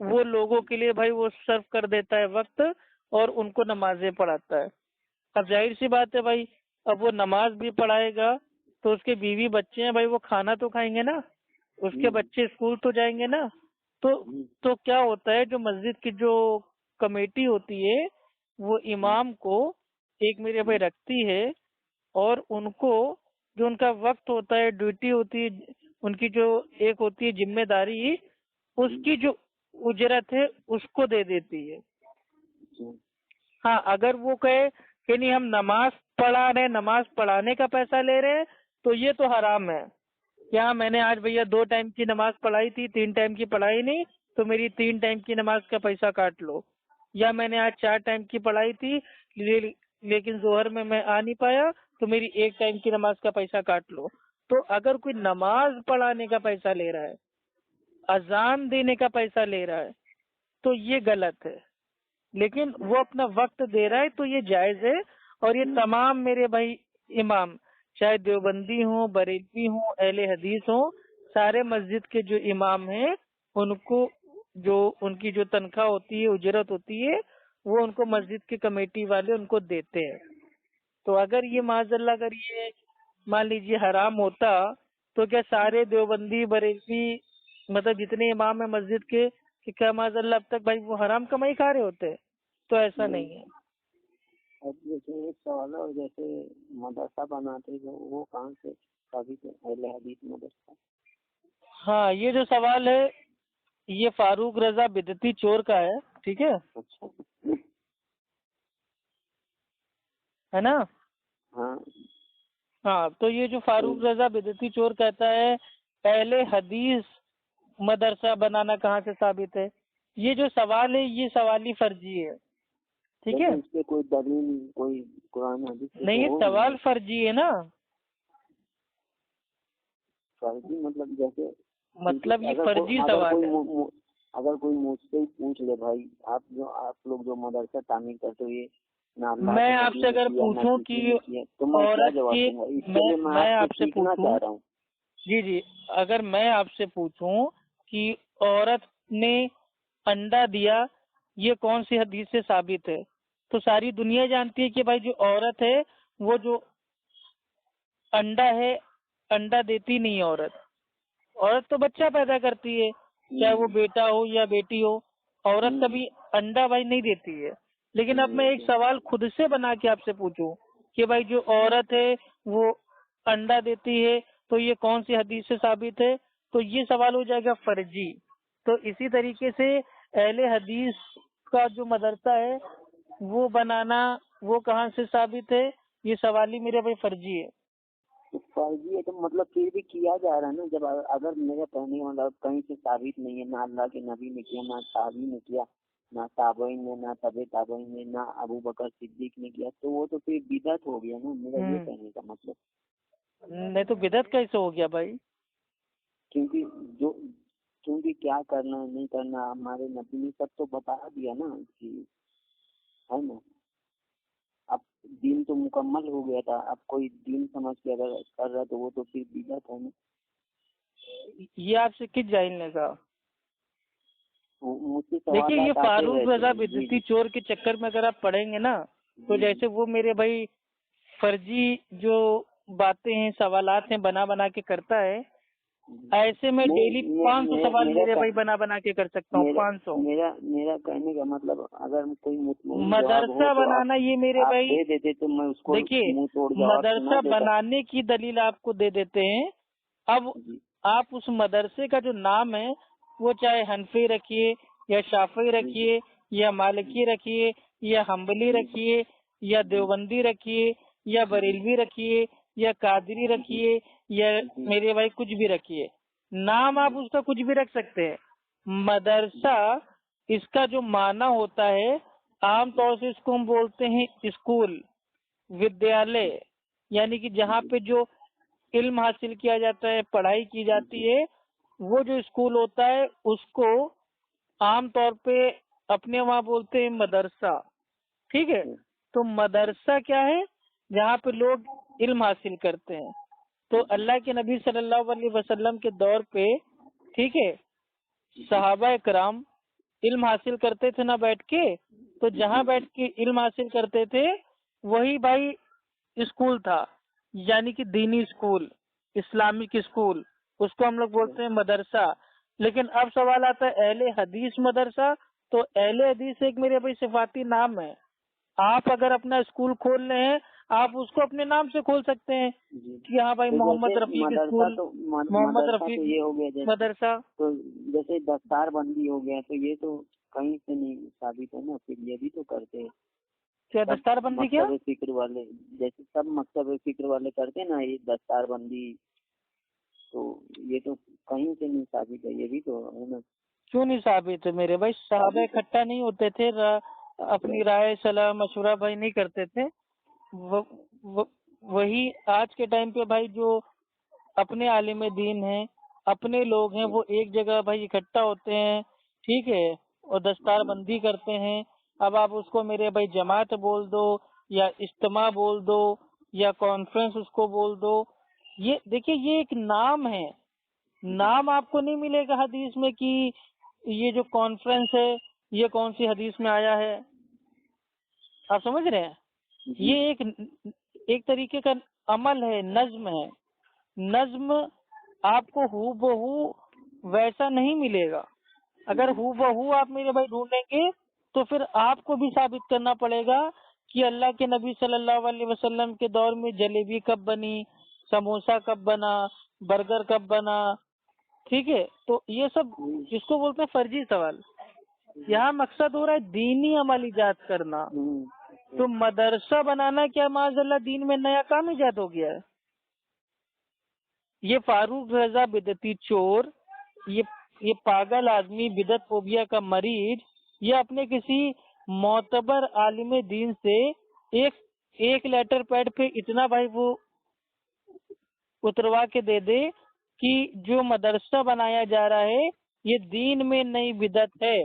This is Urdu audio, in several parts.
وہ لوگوں کے لیے بھائی وہ سرو کر دیتا ہے وقت اور ان کو نمازیں پڑھاتا ہے. اب ظاہر سی بات ہے بھائی، اب وہ نماز بھی پڑھائے گا تو اس کے بیوی بچے ہیں بھائی، وہ کھانا تو کھائیں گے نا، اس کے بچے اسکول تو جائیں گے نا. تو کیا ہوتا ہے، جو مسجد کی جو کمیٹی ہوتی ہے وہ امام کو ایک میرے بھائی رکھتی ہے، اور ان کو جو ان کا وقت ہوتا ہے، ڈیوٹی ہوتی ہے ان کی، جو ایک ہوتی ہے ذمہ داری، اس کی جو اجرت ہے اس کو دے دیتی ہے. ہاں اگر وہ کہے کہ نہیں ہم نماز پڑھا رہے، نماز پڑھانے کا پیسہ لے رہے ہیں، تو یہ تو حرام ہے. کیا میں نے آج بھیا 2 ٹائم کی نماز پڑھائی تھی، 3 ٹائم کی پڑھائی نہیں، تو میری 3 ٹائم کی نماز کا پیسہ کاٹ لو. یا میں نے آج 4 ٹائم کی پڑھائی تھی لیکن ظہر میں آ نہیں پایا، تو میری 1 ٹائم کی نماز کا پیسہ کاٹ لو. تو اگر کوئی نماز پڑھانے کا پیسہ لے رہا ہے، اذان دینے کا پیسہ لے رہا ہے، تو یہ غلط ہے. لیکن وہ اپنا وقت دے رہا ہے تو یہ جائز ہے. اور یہ تمام میرے بھائی امام، چاہے دیوبندی ہوں، بریلوی ہوں، اہل حدیث ہوں، سارے مسجد کے جو امام ہیں ان کو جو ان کی جو تنخواہ ہوتی ہے، اجرت ہوتی ہے، وہ ان کو مسجد کی کمیٹی والے ان کو دیتے ہیں. تو اگر یہ معاذ اللہ اگر یہ مان لیجیے حرام ہوتا تو کیا سارے دیوبندی بریلوی مطلب جتنے امام ہیں مسجد کے، کہ کیا معاذ اللہ اب تک بھائی وہ حرام کمائی کھا رہے ہوتے؟ تو ایسا نہیں ہے. اب جیسے ایک سوال ہے، اور جیسے مدرسہ بناتے ہیں وہ کہاں سے ثابت ہے؟ اہل حدیث مدرسہ. ہاں یہ جو سوال ہے یہ فاروق رضا بدعتی چور کا ہے، ٹھیک ہے اچھا. ہے نا؟ ہاں ہاں تو یہ جو فاروق رضا بدعتی چور کہتا ہے اہل حدیث مدرسہ بنانا کہاں سے ثابت ہے، یہ جو سوال ہے یہ سوالی فرضی ہے، ٹھیک ہے. اس پہ کوئی دلیل، کوئی قرآن حدیث سے نہیں، یہ سوال فرضی ہے نا، فرضی مطلب جیسے مطلب یہ فرضی سوال ہے. اگر کوئی مجھ سے پوچھ لے بھائی آپ لوگ جو مدرسہ تعمیر کرتے ہو، یہ نہ اللہ میں کے آپ نبی سے نے اگر کیا، نہ پوچھوں کسی کہ نے کیا، تو میں کیا عورت جواب کی دوں گا؟ اس کے لیے میں آپ سے سیکھنا پوچھوں، چاہ رہا ہوں. جی اگر میں آپ سے پوچھوں کہ عورت نے انڈا دیا، یہ کون سی حدیث سے ثابت ہے، تو ساری دنیا جانتی ہے کہ بھائی جو عورت ہے وہ جو انڈا ہے، انڈا دیتی نہیں ہے. عورت تو بچہ پیدا کرتی ہے، چاہے وہ بیٹا ہو یا بیٹی ہو، عورت کبھی انڈا بھائی نہیں دیتی ہے. لیکن اب میں ایک سوال خود سے بنا کے آپ سے پوچھوں کہ بھائی جو عورت ہے وہ انڈا دیتی ہے، تو یہ کون سی حدیث سے ثابت ہے، تو یہ سوال ہو جائے گا فرضی. تو اسی طریقے سے اہل حدیث کا جو مدرسہ ہے وہ بنانا وہ کہاں سے ثابت ہے، یہ سوال ہی میرے بھائی فرضی ہے. فرضی ہے تو مطلب پھر بھی کیا جا رہا ہے نا. جب اگر میرے کہنے کا مطلب کہیں سے ثابت نہیں ہے، نہ اللہ کے نبی نے کیا، نہ صحابی نے کیا، نہ تابعین نے، نہ تبع تابعین نے، نہ ابو بکر صدیق نے کیا، تو وہ تو پھر بدعت ہو گیا نا. میرا یہ کہنے کا مطلب. نہیں تو بدعت کیسے ہو گیا بھائی؟ کیونکہ کیا کرنا ہے نہیں کرنا ہمارے نبی نے سب تو بتا دیا نا، کہ ہے نا. اب دین تو مکمل ہو گیا تھا، اب کوئی دین سمجھ کے اگر کر رہا تو وہ تو پھر بدعت ہے نا. یہ آپ سے کس جاہل نے کہا؟ مجھ سے دیکھیے یہ سوالات آتے فاروق رضا رہتے ہیں. بدعتی چور کے چکر میں اگر آپ پڑھیں گے نا تو جیسے وہ میرے بھائی فرضی جو باتیں ہیں، سوالات ہیں، بنا بنا کے کرتا ہے، ایسے میں ڈیلی 500 سوال میرے بھائی بنا کے کر سکتا ہوں. 500 میرا کہنے کا مطلب اگر کوئی مطمئن جواب ہو مدرسہ تو بنانا یہ میرے آپ بھائی دے دیتے تو میں اس کو دیکھیے منہ توڑ جواب مدرسہ سنا دیتا. بنانے کی دلیل آپ کو دے دیتے ہیں. اب آپ اس مدرسے کا جو نام ہے وہ چاہے حنفی رکھیے یا شافعی رکھیے یا مالکی رکھیے یا حنبلی رکھیے یا دیوبندی رکھیے یا بریلوی رکھیے یا قادری رکھیے یا میرے بھائی کچھ بھی رکھیے، نام آپ اس کا کچھ بھی رکھ سکتے ہیں. مدرسہ اس کا جو معنی ہوتا ہے عام طور سے اس کو ہم بولتے ہیں اسکول، ودیالے، یعنی کہ جہاں پہ جو علم حاصل کیا جاتا ہے، پڑھائی کی جاتی ہے، وہ جو اسکول ہوتا ہے اس کو عام طور پہ اپنے وہاں بولتے ہیں مدرسہ. ٹھیک ہے، تو مدرسہ کیا ہے؟ جہاں پہ لوگ علم حاصل کرتے ہیں. تو اللہ کے نبی صلی اللہ علیہ وسلم کے دور پہ ٹھیک ہے صحابہ کرام علم حاصل کرتے تھے نا بیٹھ کے، تو جہاں بیٹھ کے علم حاصل کرتے تھے وہی بھائی اسکول تھا، یعنی کہ دینی اسکول، اسلامک اسکول، اس کو ہم لوگ بولتے ہیں مدرسہ۔ لیکن اب سوال آتا ہے اہل حدیث مدرسہ، تو اہل حدیث ایک میرے بھائی صفاتی نام ہے۔ آپ اگر اپنا اسکول کھول رہے ہیں آپ اس کو اپنے نام سے کھول سکتے ہیں کہ ہاں بھائی محمد رفیق اسکول، محمد رفیق یہ ہو گیا جیسے مدرسہ۔ تو جیسے دستار بندی ہو گیا، تو یہ تو کہیں سے نہیں ثابت ہے نا، پھر یہ بھی تو کرتے ہیں کیا دستار بندی کیا؟ مکتب فکر والے، جیسے سب مکتب فکر والے کرتے نا یہ دستار بندی، تو یہ تو کہیں سے نہیں ثابت ہے، یہ بھی تو ہے نا۔ کیوں نہیں ثابت ہے میرے بھائی؟ صحابہ اکٹھا نہیں ہوتے تھے، اپنی رائے صلاح مشورہ بھائی نہیں کرتے تھے، وہی آج کے ٹائم پہ بھائی جو اپنے عالم دین ہیں، اپنے لوگ ہیں، وہ ایک جگہ بھائی اکٹھا ہوتے ہیں، ٹھیک ہے، اور دستار بندی کرتے ہیں۔ اب آپ اس کو میرے بھائی جماعت بول دو یا اجتماع بول دو یا کانفرنس اس کو بول دو، یہ دیکھیے یہ ایک نام ہے، نام آپ کو نہیں ملے گا حدیث میں کہ یہ جو کانفرنس ہے یہ کون سی حدیث میں آیا ہے، آپ سمجھ رہے ہیں؟ یہ ایک طریقے کا عمل ہے، نظم ہے، نظم آپ کو ہو بہو ویسا نہیں ملے گا۔ اگر ہو بہو آپ میرے بھائی ڈھونڈیں گے تو پھر آپ کو بھی ثابت کرنا پڑے گا کہ اللہ کے نبی صلی اللہ علیہ وسلم کے دور میں جلیبی کب بنی، سموسہ کب بنا، برگر کب بنا، ٹھیک ہے۔ تو یہ سب جس کو بولتے ہیں فرضی سوال، یہاں مقصد ہو رہا ہے دینی عمل ایجاد کرنا۔ تو مدرسہ بنانا کیا معاذ اللہ دین میں نیا کام ایجاد ہو گیا ہے؟ یہ فاروق رضا بدعتی چور، یہ پاگل آدمی، بدعت فوبیا کا مریض، یہ اپنے کسی معتبر عالم دین سے ایک لیٹر پیڈ پہ اتنا بھائی وہ اتروا کے دے دے کہ جو مدرسہ بنایا جا رہا ہے یہ دین میں نئی بدعت ہے،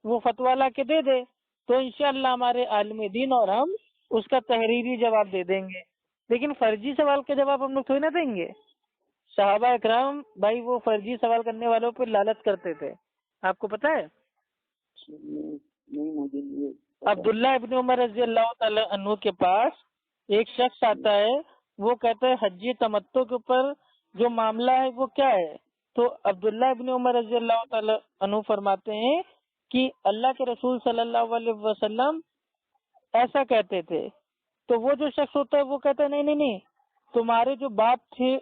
وہ فتویٰ لا کے دے دے، تو انشاءاللہ ہمارے عالم دین اور ہم اس کا تحریری جواب دے دیں گے۔ لیکن فرضی سوال کا جواب ہم لوگ تھوڑی نہ دیں گے۔ صحابہ اکرام بھائی وہ فرضی سوال کرنے والوں پہ لالچ کرتے تھے، آپ کو پتہ ہے؟ نہیں مجھے عبداللہ ابن عمر رضی اللہ تعالی عنہ کے پاس ایک شخص آتا ہے، وہ کہتا ہے حجی تمتع کے اوپر جو معاملہ ہے وہ کیا ہے؟ تو عبداللہ ابن عمر رضی اللہ تعالی عنہ فرماتے ہیں کہ اللہ کے رسول صلی اللہ علیہ وسلم ایسا کہتے تھے۔ تو وہ جو شخص ہوتا ہے وہ کہتا ہے نہیں نہیں نہیں، تمہارے جو باپ تھے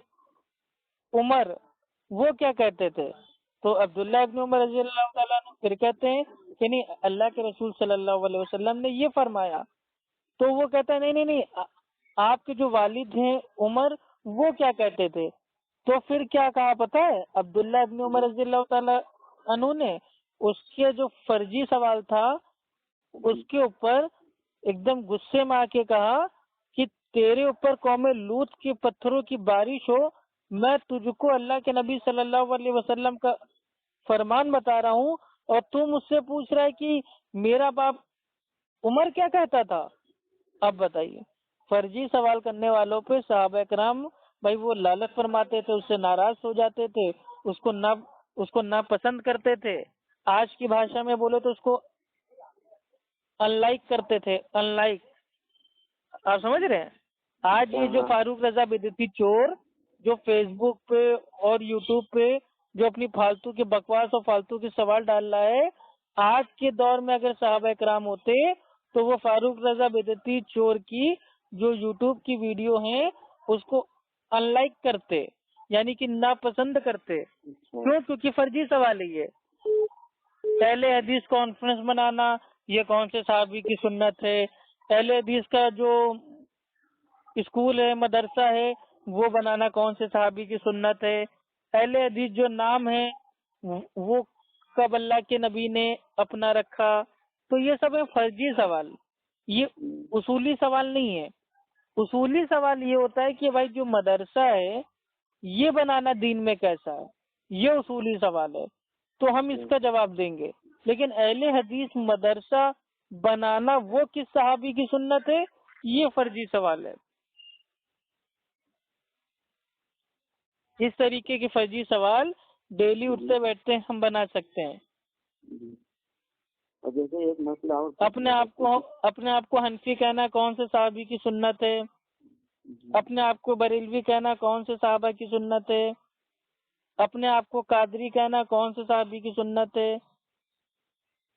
عمر وہ کیا کہتے تھے؟ تو عبداللہ ابن عمر رضی اللہ تعالیٰ عنہ پھر کہتے ہیں کہ نہیں اللہ کے رسول صلی اللہ علیہ وسلم نے یہ فرمایا۔ تو وہ کہتا ہے نہیں نہیں نہیں، آپ کے جو والد ہیں عمر وہ کیا کہتے تھے؟ تو پھر کیا کہا پتہ ہے عبداللہ ابن عمر رضی اللہ تعالیٰ عنہ نے؟ اس کے جو فرضی سوال تھا اس کے اوپر ایک دم غصے میں آ کے کہا کہ تیرے اوپر قوم لوط کے پتھروں کی بارش ہو، میں تجھ کو اللہ کے نبی صلی اللہ علیہ وسلم کا فرمان بتا رہا ہوں اور تم مجھ سے پوچھ رہا ہے کہ میرا باپ عمر کیا کہتا تھا۔ اب بتائیے، فرضی سوال کرنے والوں پہ صحابہ کرام بھائی وہ لالچ فرماتے تھے، اس سے ناراض ہو جاتے تھے، اس کو ناپسند کرتے تھے، آج کی بھاشا میں بولے تو اس کو ان لائک کرتے تھے، ان لائک، آپ سمجھ رہے ہیں؟ آج یہ جو فاروق رضا بدعتی چور جو فیس بک پہ اور یوٹیوب پہ جو اپنی فالتو کی بکواس اور فالتو کے سوال ڈال رہا ہے، آج کے دور میں اگر صحابہ کرام ہوتے تو وہ فاروق رضا بدعتی چور کی جو یوٹیوب کی ویڈیو ہیں اس کو ان لائک کرتے، یعنی کہ ناپسند کرتے۔ کیوں؟ کیونکہ فرضی سوال ہے یہ۔ اہل حدیث کانفرنس بنانا یہ کون سے صحابی کی سنت ہے؟ اہل حدیث کا جو اسکول ہے مدرسہ ہے وہ بنانا کون سے صحابی کی سنت ہے؟ اہل حدیث جو نام ہے وہ کب اللہ کے نبی نے اپنا رکھا؟ تو یہ سب ہے فرضی سوال، یہ اصولی سوال نہیں ہے۔ اصولی سوال یہ ہوتا ہے کہ بھائی جو مدرسہ ہے یہ بنانا دین میں کیسا ہے، یہ اصولی سوال ہے، تو ہم اس کا جواب دیں گے۔ لیکن اہل حدیث مدرسہ بنانا وہ کس صحابی کی سنت ہے، یہ فرضی سوال ہے۔ اس طریقے کے فرضی سوال ڈیلی اٹھتے بیٹھتے ہم بنا سکتے ہیں۔ اور جیسے ایک مسئلہ اور اپنے آپ کو حنفی کہنا کون سے صحابی کی سنت ہے؟ اپنے آپ کو بریلوی کہنا کون سے صحابہ کی سنت ہے؟ اپنے آپ کو قادری کہنا کون سے صحابی کی سنت ہے؟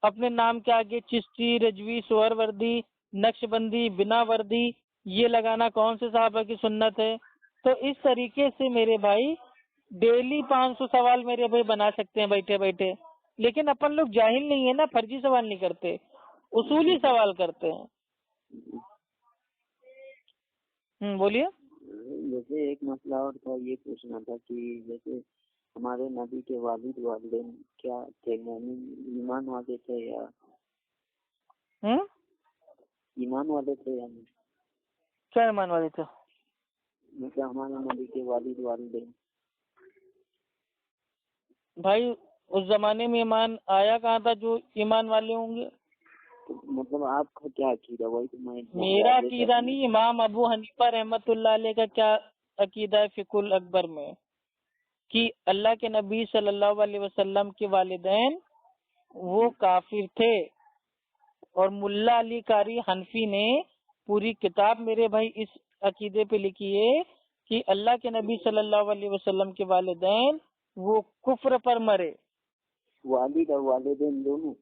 اپنے نام کے آگے چشتی، رجوی، سور وردی، نقش بندی، بنا وردی یہ لگانا کون سے صحابہ کی سنت ہے؟ تو اس طریقے سے میرے بھائی ڈیلی 500 سوال میرے بھائی بنا سکتے ہیں بیٹھے بیٹھے، لیکن اپن لوگ جاہل نہیں ہے نا، فرضی سوال نہیں کرتے، اصولی سوال کرتے ہیں۔ بولیے۔ جیسے ایک مسئلہ اور تھا، یہ پوچھنا تھا کہ جیسے ہمارے نبی کے والد والدین کیا تھے، یعنی ایمان والے تھے یا ایمان والے تھے یا نہیں؟ کیا ایمان والے تھے؟ مطلب ہمارے نبی کے والد والدین بھائی اس زمانے میں ایمان آیا کہاں تھا جو ایمان والے ہوں گے؟ مطلب آپ کا کیا عقیدہ؟ وہی تو میں میرا عقیدہ نہیں، امام ابو حنیفہ رحمت اللہ علیہ کا کیا عقیدہ ہے فقہ الاکبر میں، کہ اللہ کے نبی صلی اللہ علیہ وسلم کے والدین وہ کافر تھے، اور ملا علی قاری حنفی نے پوری کتاب میرے بھائی اس عقیدے پہ لکھی ہے کہ اللہ کے نبی صلی اللہ علیہ وسلم کے والدین وہ کفر پر مرے۔ والد اور والدین دونوں؟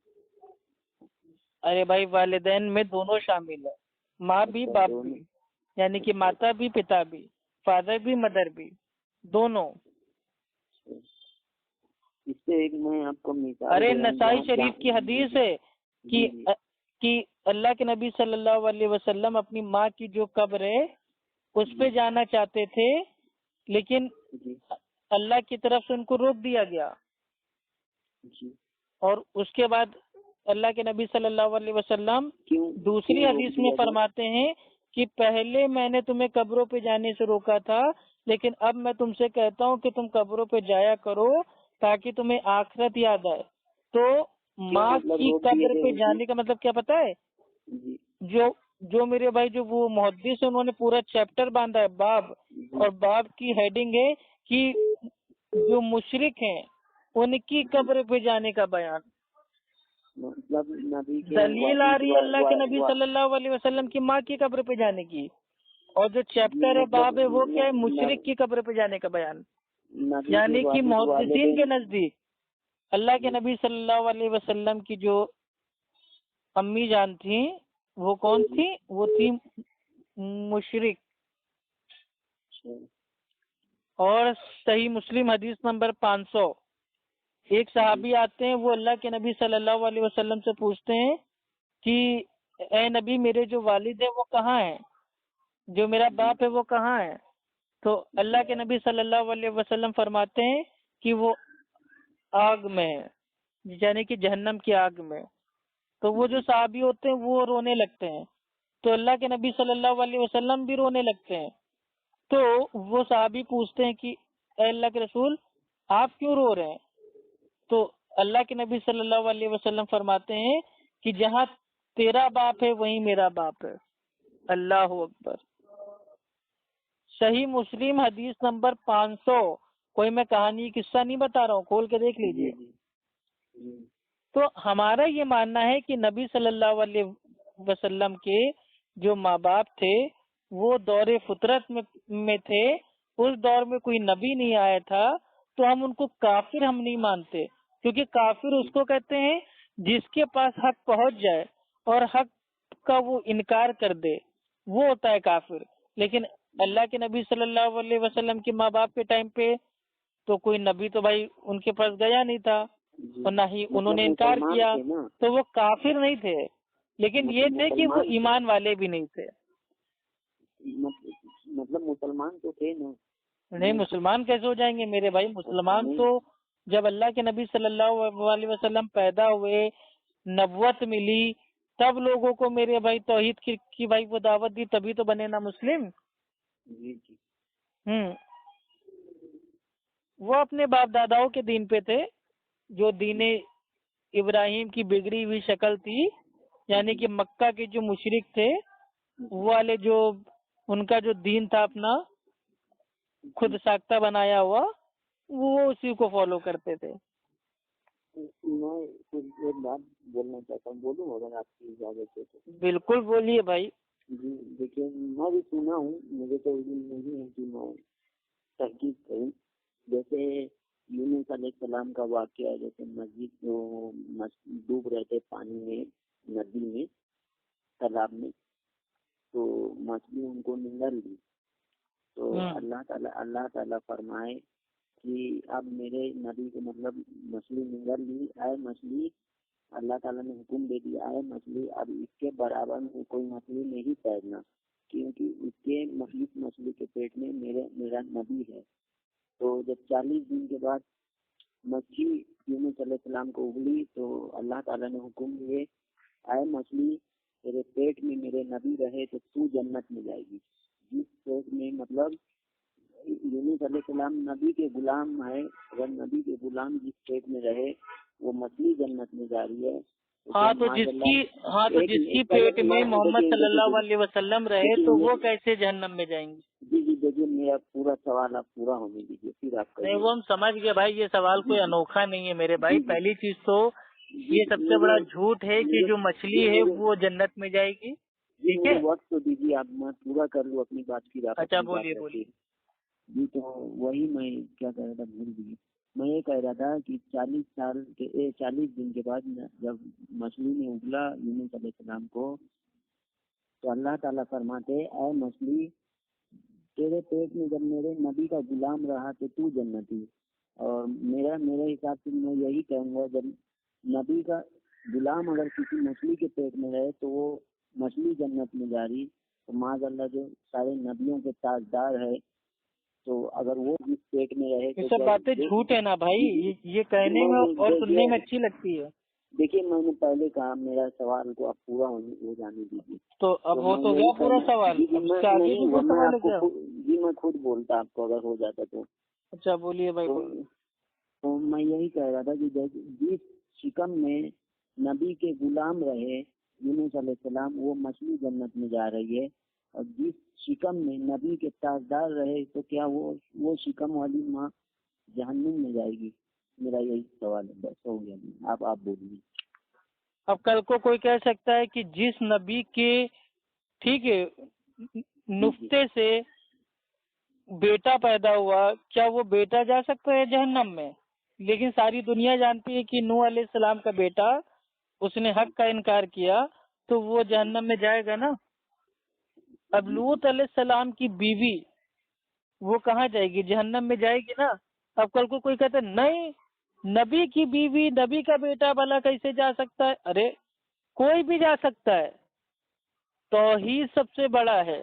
ارے بھائی والدین میں دونوں شامل ہے، ماں بھی باپ بھی، یعنی کہ ماتا بھی پتا بھی، فادر بھی مدر بھی، دونوں۔ اس سے ایک میں آپ کو مثال، ارے نسائی شریف کی حدیث ہے کہ اللہ کے نبی صلی اللہ علیہ وسلم اپنی ماں کی جو قبر ہے اس پہ جانا چاہتے تھے، لیکن اللہ کی طرف سے ان کو روک دیا گیا، اور اس کے بعد اللہ کے نبی صلی اللہ علیہ وسلم دوسری حدیث میں فرماتے ہیں کہ پہلے میں نے تمہیں قبروں پہ جانے سے روکا تھا، لیکن اب میں تم سے کہتا ہوں کہ تم قبروں پہ جایا کرو تاکہ تمہیں آخرت یاد آئے۔ تو ماں کی قبر پہ جانے کا مطلب کیا پتا ہے؟ جو میرے بھائی جو وہ محدث انہوں نے پورا چیپٹر باندھا ہے باب، اور باب کی ہیڈنگ ہے کہ جو مشرک ہیں ان کی قبر پہ جانے کا بیان۔ دلیل آ رہی ہے اللہ کے نبی صلی اللہ علیہ وسلم کی ماں کی قبر پہ جانے کی، اور جو چیپٹر ہے باب ہے وہ کیا ہے؟ مشرک کی قبر پہ جانے کا بیان۔ یعنی کہ محدثین کے نزدیک اللہ کے نبی صلی اللہ علیہ وسلم کی جو امی جان تھیں وہ کون تھی؟ وہ تھی مشرک۔ اور صحیح مسلم حدیث نمبر 500، ایک صحابی آتے ہیں، وہ اللہ کے نبی صلی اللہ علیہ وسلم سے پوچھتے ہیں کہ اے نبی میرے جو والد ہیں وہ کہاں ہیں، جو میرا باپ ہے وہ کہاں ہے؟ تو اللہ کے نبی صلی اللہ علیہ وسلم فرماتے ہیں کہ وہ آگ میں ہے، یعنی کہ جہنم کی آگ میں۔ تو وہ جو صحابی ہوتے ہیں وہ رونے لگتے ہیں، تو اللہ کے نبی صلی اللہ علیہ وسلم بھی رونے لگتے ہیں۔ تو وہ صحابی پوچھتے ہیں کہ اے اللہ کے رسول آپ کیوں رو رہے ہیں؟ تو اللہ کے نبی صلی اللہ علیہ وسلم فرماتے ہیں کہ جہاں تیرا باپ ہے وہیں میرا باپ ہے۔ اللہ اکبر۔ صحیح مسلم حدیث نمبر 500، کوئی میں کہانی قصہ نہیں بتا رہا ہوں، کھول کے دیکھ لیجئے۔ تو ہمارا یہ ماننا ہے کہ نبی صلی اللہ علیہ وسلم کے جو ماں باپ تھے وہ دور فطرت میں تھے، اس دور میں کوئی نبی نہیں آیا تھا، تو ہم ان کو کافر ہم نہیں مانتے، کیونکہ کافر اس کو کہتے ہیں جس کے پاس حق پہنچ جائے اور حق کا وہ انکار کر دے، وہ ہوتا ہے کافر۔ لیکن اللہ کے نبی صلی اللہ علیہ وسلم کے ماں باپ کے ٹائم پہ تو کوئی نبی تو بھائی ان کے پاس گیا نہیں تھا، اور نہ ہی انہوں نے انکار کیا، تو وہ کافر نہیں تھے، لیکن یہ تھے کہ وہ ایمان والے بھی نہیں تھے۔ مطلب مسلمان تو تھے نا؟ نہیں، مسلمان کیسے ہو جائیں گے میرے بھائی؟ مسلمان تو جب اللہ کے نبی صلی اللہ علیہ وسلم پیدا ہوئے، نبوت ملی، تب لوگوں کو میرے بھائی توحید کی بھائی وہ دعوت دی، تبھی تو بنے نا مسلم۔ وہ اپنے باپ داداؤں کے دین پہ تھے، جو دین ابراہیم کی بگڑی ہوئی شکل تھی، یعنی کہ مکہ کے جو مشرک تھے وہ والے، جو ان کا جو دین تھا اپنا خود ساختہ بنایا ہوا، وہ اسی کو فالو کرتے تھے۔ میں کچھ ایک بات بولنا چاہتا ہوں، بولوں اگر آپ کی اجازت ہے تو؟ بالکل بولیے بھائی. جی دیکھیے، میں بھی سنا ہوں، مجھے تو علم نہیں ہے کہ میں تحقیق کروں. جیسے یونس علیہ السلام کا واقعہ، جیسے مسجد جو ڈوب رہے تھے پانی میں، ندی میں، تالاب میں، تو مچھلی ان کو نگل لی. تو اللہ تعالیٰ فرمائے کہ اب میرے نبی کو مطلب مچھلی نگل لی، اے مچھلی، اللہ تعالیٰ نے حکم دے دیا، اے مچھلی اب اس کے برابر میں کوئی مچھلی نہیں تیرنا، کیونکہ اس کے مچھلی کے پیٹ میں میرا نبی ہے. تو جب 40 دن کے بعد مچھلی یونس علیہ السلام کو اگلی تو اللہ تعالیٰ نے حکم دیے، اے مچھلی تیرے پیٹ میں میرے نبی رہے تو جنت میں جائے گی. جس پیٹ میں مطلب یونس علیہ السلام نبی کے غلام ہے، اگر نبی کے غلام جس پیٹ میں رہے وہ مچھلی جنت میں جا رہی ہے. ہاں تو جس کی پیٹ میں محمد صلی اللہ علیہ وسلم رہے تو وہ کیسے جہنم میں جائیں گے؟ جی دیکھیے، میرا پورا سوال آپ پورا ہونے دیجیے پھر آپ نہیں، وہ ہم سمجھ گئے بھائی، یہ سوال کوئی انوکھا نہیں ہے میرے بھائی. پہلی چیز تو یہ سب سے بڑا جھوٹ ہے کہ جو مچھلی ہے وہ جنت میں جائے گی. ٹھیک ہے، وقت تو دیجیے آپ، میں پورا کر لوں اپنی بات کی. اچھا بولیے. جی تو وہی میں کیا کہہ رہا تھا، بھول گئی. میں یہ کہہ رہا تھا کہ 40 دن کے بعد جب مچھلی نے اگلا یونس علیہ السلام کو، تو اللہ تعالیٰ فرماتے، اے مچھلی تیرے پیٹ میں جب میرے نبی کا غلام رہا تو جنتی. اور میرے حساب سے میں یہی کہوں گا، جب نبی کا غلام اگر کسی مچھلی کے پیٹ میں رہے تو وہ مچھلی جنت میں جا رہی. تو معاذ اللہ جو سارے نبیوں کے تاجدار ہے، تو اگر وہ جس پیٹ میں رہے یہ سب باتیں جھوٹ ہے نا بھائی، یہ کہنے میں اور سننے میں اچھی لگتی ہے. دیکھیے میں نے پہلے کہا میرا سوال کو آپ پورا ہو جانے دیجیے. تو اب وہ تو گیا پورا سوال. جی میں خود بولتا آپ کو اگر ہو جاتا تو. اچھا بولیے بھائی. تو میں یہی کہہ رہا تھا کہ جس شکم میں نبی کے غلام رہے یونس علیہ السلام، وہ مچھلی جنت میں جا رہی ہے. اور جس شکم میں نبی کے تاجدار رہے تو کیا وہ شکم والی ماں جہنم میں جائے گی؟ میرا یہی سوال ہے. بس ہو گیا، آپ بولیے. اب کل کو کوئی کہہ سکتا ہے کہ جس نبی کے ٹھیک ہے نقطے سے بیٹا پیدا ہوا، کیا وہ بیٹا جا سکتا ہے جہنم میں؟ لیکن ساری دنیا جانتی ہے کہ نوح علیہ السلام کا بیٹا، اس نے حق کا انکار کیا تو وہ جہنم میں جائے گا نا. اب لوط علیہ السلام کی بیوی وہ کہاں جائے گی؟ جہنم میں جائے گی نا. اب کل کو کوئی کہتا ہے نہیں نبی کی بیوی نبی کا بیٹا بھلا کیسے جا سکتا ہے؟ ارے کوئی بھی جا سکتا ہے. توحید سب سے بڑا ہے.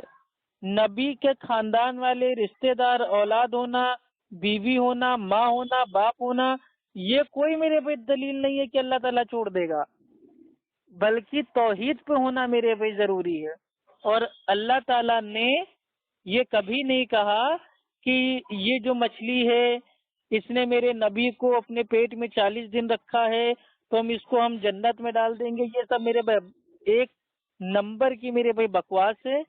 نبی کے خاندان والے رشتہ دار، اولاد ہونا، بیوی ہونا، ماں ہونا، باپ ہونا، یہ کوئی میرے پہ دلیل نہیں ہے کہ اللہ تعالیٰ چھوڑ دے گا، بلکہ توحید پہ ہونا میرے پہ ضروری ہے. اور اللہ تعالیٰ نے یہ کبھی نہیں کہا کہ یہ جو مچھلی ہے اس نے میرے نبی کو اپنے پیٹ میں 40 دن رکھا ہے تو ہم جنت میں ڈال دیں گے. یہ سب میرے بھائی ایک نمبر کی میرے بھائی بکواس ہے.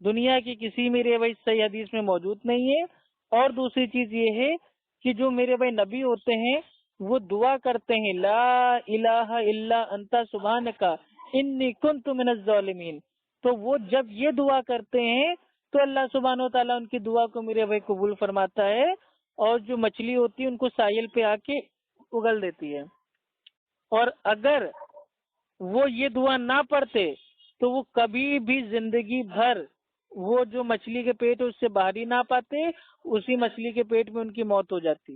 دنیا کی کسی میرے بھائی صحیح حدیث میں موجود نہیں ہے. اور دوسری چیز یہ ہے کہ جو میرے بھائی نبی ہوتے ہیں وہ دعا کرتے ہیں لا الہ الا انت سبحانک انی کنت من الظالمین. تو وہ جب یہ دعا کرتے ہیں تو اللہ سبحانہ و تعالیٰ ان کی دعا کو میرے بھائی قبول فرماتا ہے اور جو مچھلی ہوتی ہے ان کو ساحل پہ آ کے اگل دیتی ہے. اور اگر وہ یہ دعا نہ پڑھتے تو وہ کبھی بھی زندگی بھر وہ جو مچھلی کے پیٹ اس سے باہر ہی نہ پاتے، اسی مچھلی کے پیٹ میں ان کی موت ہو جاتی.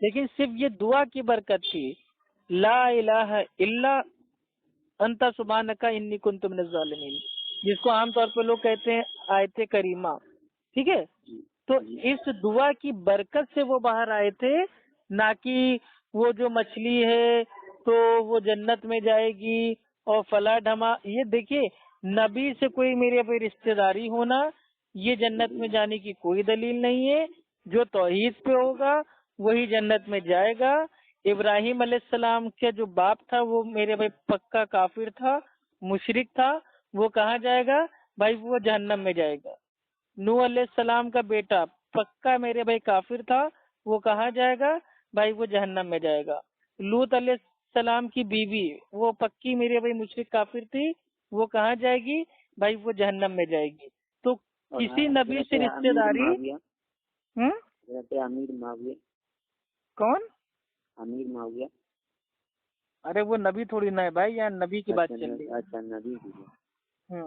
لیکن صرف یہ دعا کی برکت تھی لا الہ الا انت سبحانک انی کنت من الظالمین، جس کو عام طور پہ لوگ کہتے ہیں آیت کریمہ. ٹھیک ہے، تو اس دعا کی برکت سے وہ باہر آئے تھے، نہ کہ وہ جو مچھلی ہے تو وہ جنت میں جائے گی اور فلاں ڈھما. یہ دیکھیے نبی سے کوئی میرے پہ رشتہ داری ہونا یہ جنت میں جانے کی کوئی دلیل نہیں ہے. جو توحید پہ ہوگا وہی جنت میں جائے گا. ابراہیم علیہ السلام کا جو باپ تھا وہ میرے بھائی پکا کافر تھا، مشرک تھا، وہ کہاں جائے گا بھائی؟ وہ جہنم میں جائے گا. نوح علیہ السلام کا بیٹا پکا میرے بھائی کافر تھا، وہ کہاں جائے گا بھائی؟ وہ جہنم میں جائے گا. لوط علیہ السلام کی بیوی وہ پکی میرے بھائی مشرک کافر تھی، وہ کہاں جائے گی بھائی؟ وہ جہنم میں جائے گی۔ تو کسی نبی سے رشتے داری حضرت امیر معاویہ، کون؟ امیر معاویہ، ارے وہ نبی تھوڑی نہ ہے بھائی، یہاں نبی کی بات چل رہی ہے۔ اچھا نبی کی ہے۔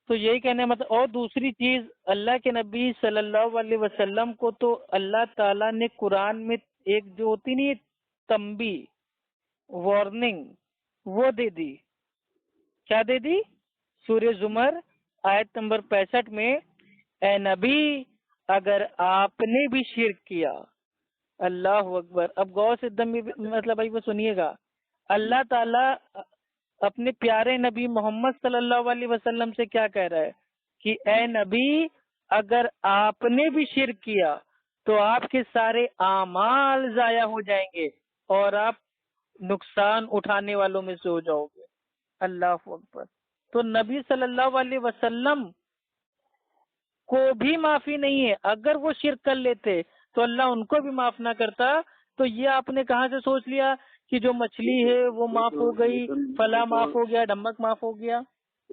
تو یہی کہنے مطلب، اور دوسری چیز اللہ کے نبی صلی اللہ علیہ وسلم کو تو اللہ تعالیٰ نے قرآن میں ایک جو ہوتی نہیں تنبیہ، وارننگ، وہ دے دی۔ کیا دے دی؟ سورہ زمر آیت نمبر 65 میں، اے نبی اگر آپ نے بھی شرک کیا، اللہ اکبر، اب غور سے ایک دم مطلب بھائی وہ سنیے گا، اللہ تعالیٰ اپنے پیارے نبی محمد صلی اللہ علیہ وسلم سے کیا کہہ رہا ہے کہ اے نبی اگر آپ نے بھی شرک کیا تو آپ کے سارے اعمال ضائع ہو جائیں گے اور آپ نقصان اٹھانے والوں میں سے ہو جاؤ گے۔ اللہ اکبر۔ تو نبی صلی اللہ علیہ وسلم کو بھی معافی نہیں ہے، اگر وہ شرک کر لیتے تو اللہ ان کو بھی معاف نہ کرتا۔ تو یہ آپ نے کہاں سے سوچ لیا کہ جو مچھلی ہے وہ معاف ہو گئی، فلاں معاف ہو گیا، ڈمک معاف ہو گیا؟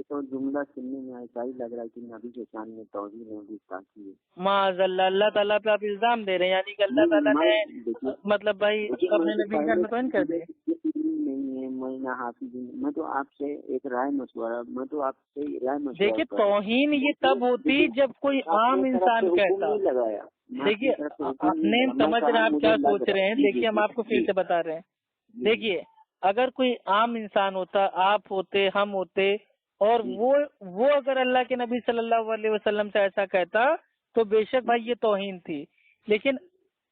تو جملہ سننے میں ایسا ہی لگ رہا ہے کہ نبی کے سامنے توہین اور گستاخی ہے۔ معاذ اللہ، اللہ تعالیٰ پہ آپ الزام دے رہے ہیں، یعنی کہ اللہ تعالیٰ نے مطلب بھائی اپنے نبی کے میں توہین کر دے۔ نہیں ہے، میں نہ حافظ ہوں، میں تو آپ سے ایک رائے مشورہ، میں تو آپ سے رائے مشورہ۔ دیکھیے توہین یہ تب ہوتی جب کوئی عام انسان کہتا۔ لگایا دیکھیے نہیں سمجھ رہے ہیں آپ کیا سوچ رہے ہیں، دیکھیے ہم آپ کو پھر سے بتا رہے ہیں۔ دیکھیے اگر کوئی عام انسان ہوتا، آپ ہوتے، ہم ہوتے، اور وہ اگر اللہ کے نبی صلی اللہ علیہ وسلم سے ایسا کہتا تو بے شک بھائی یہ توہین تھی، لیکن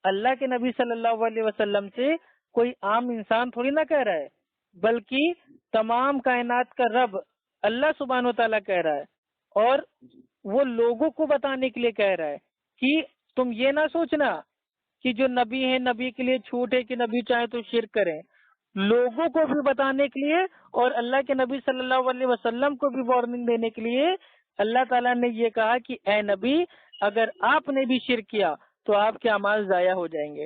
اللہ کے نبی صلی اللہ علیہ وسلم سے کوئی عام انسان تھوڑی نہ کہہ رہا ہے، بلکہ تمام کائنات کا رب اللہ سبحانہ و تعالیٰ کہہ رہا ہے، اور وہ لوگوں کو بتانے کے لیے کہہ رہا ہے کہ تم یہ نہ سوچنا کہ جو نبی ہے نبی کے لیے چھوٹ ہے کہ نبی چاہے تو شرک کریں، لوگوں کو بھی بتانے کے لیے اور اللہ کے نبی صلی اللہ علیہ وسلم کو بھی وارننگ دینے کے لیے اللہ تعالیٰ نے یہ کہا کہ اے نبی اگر آپ نے بھی شرک کیا تو آپ کے اعمال ضائع ہو جائیں گے۔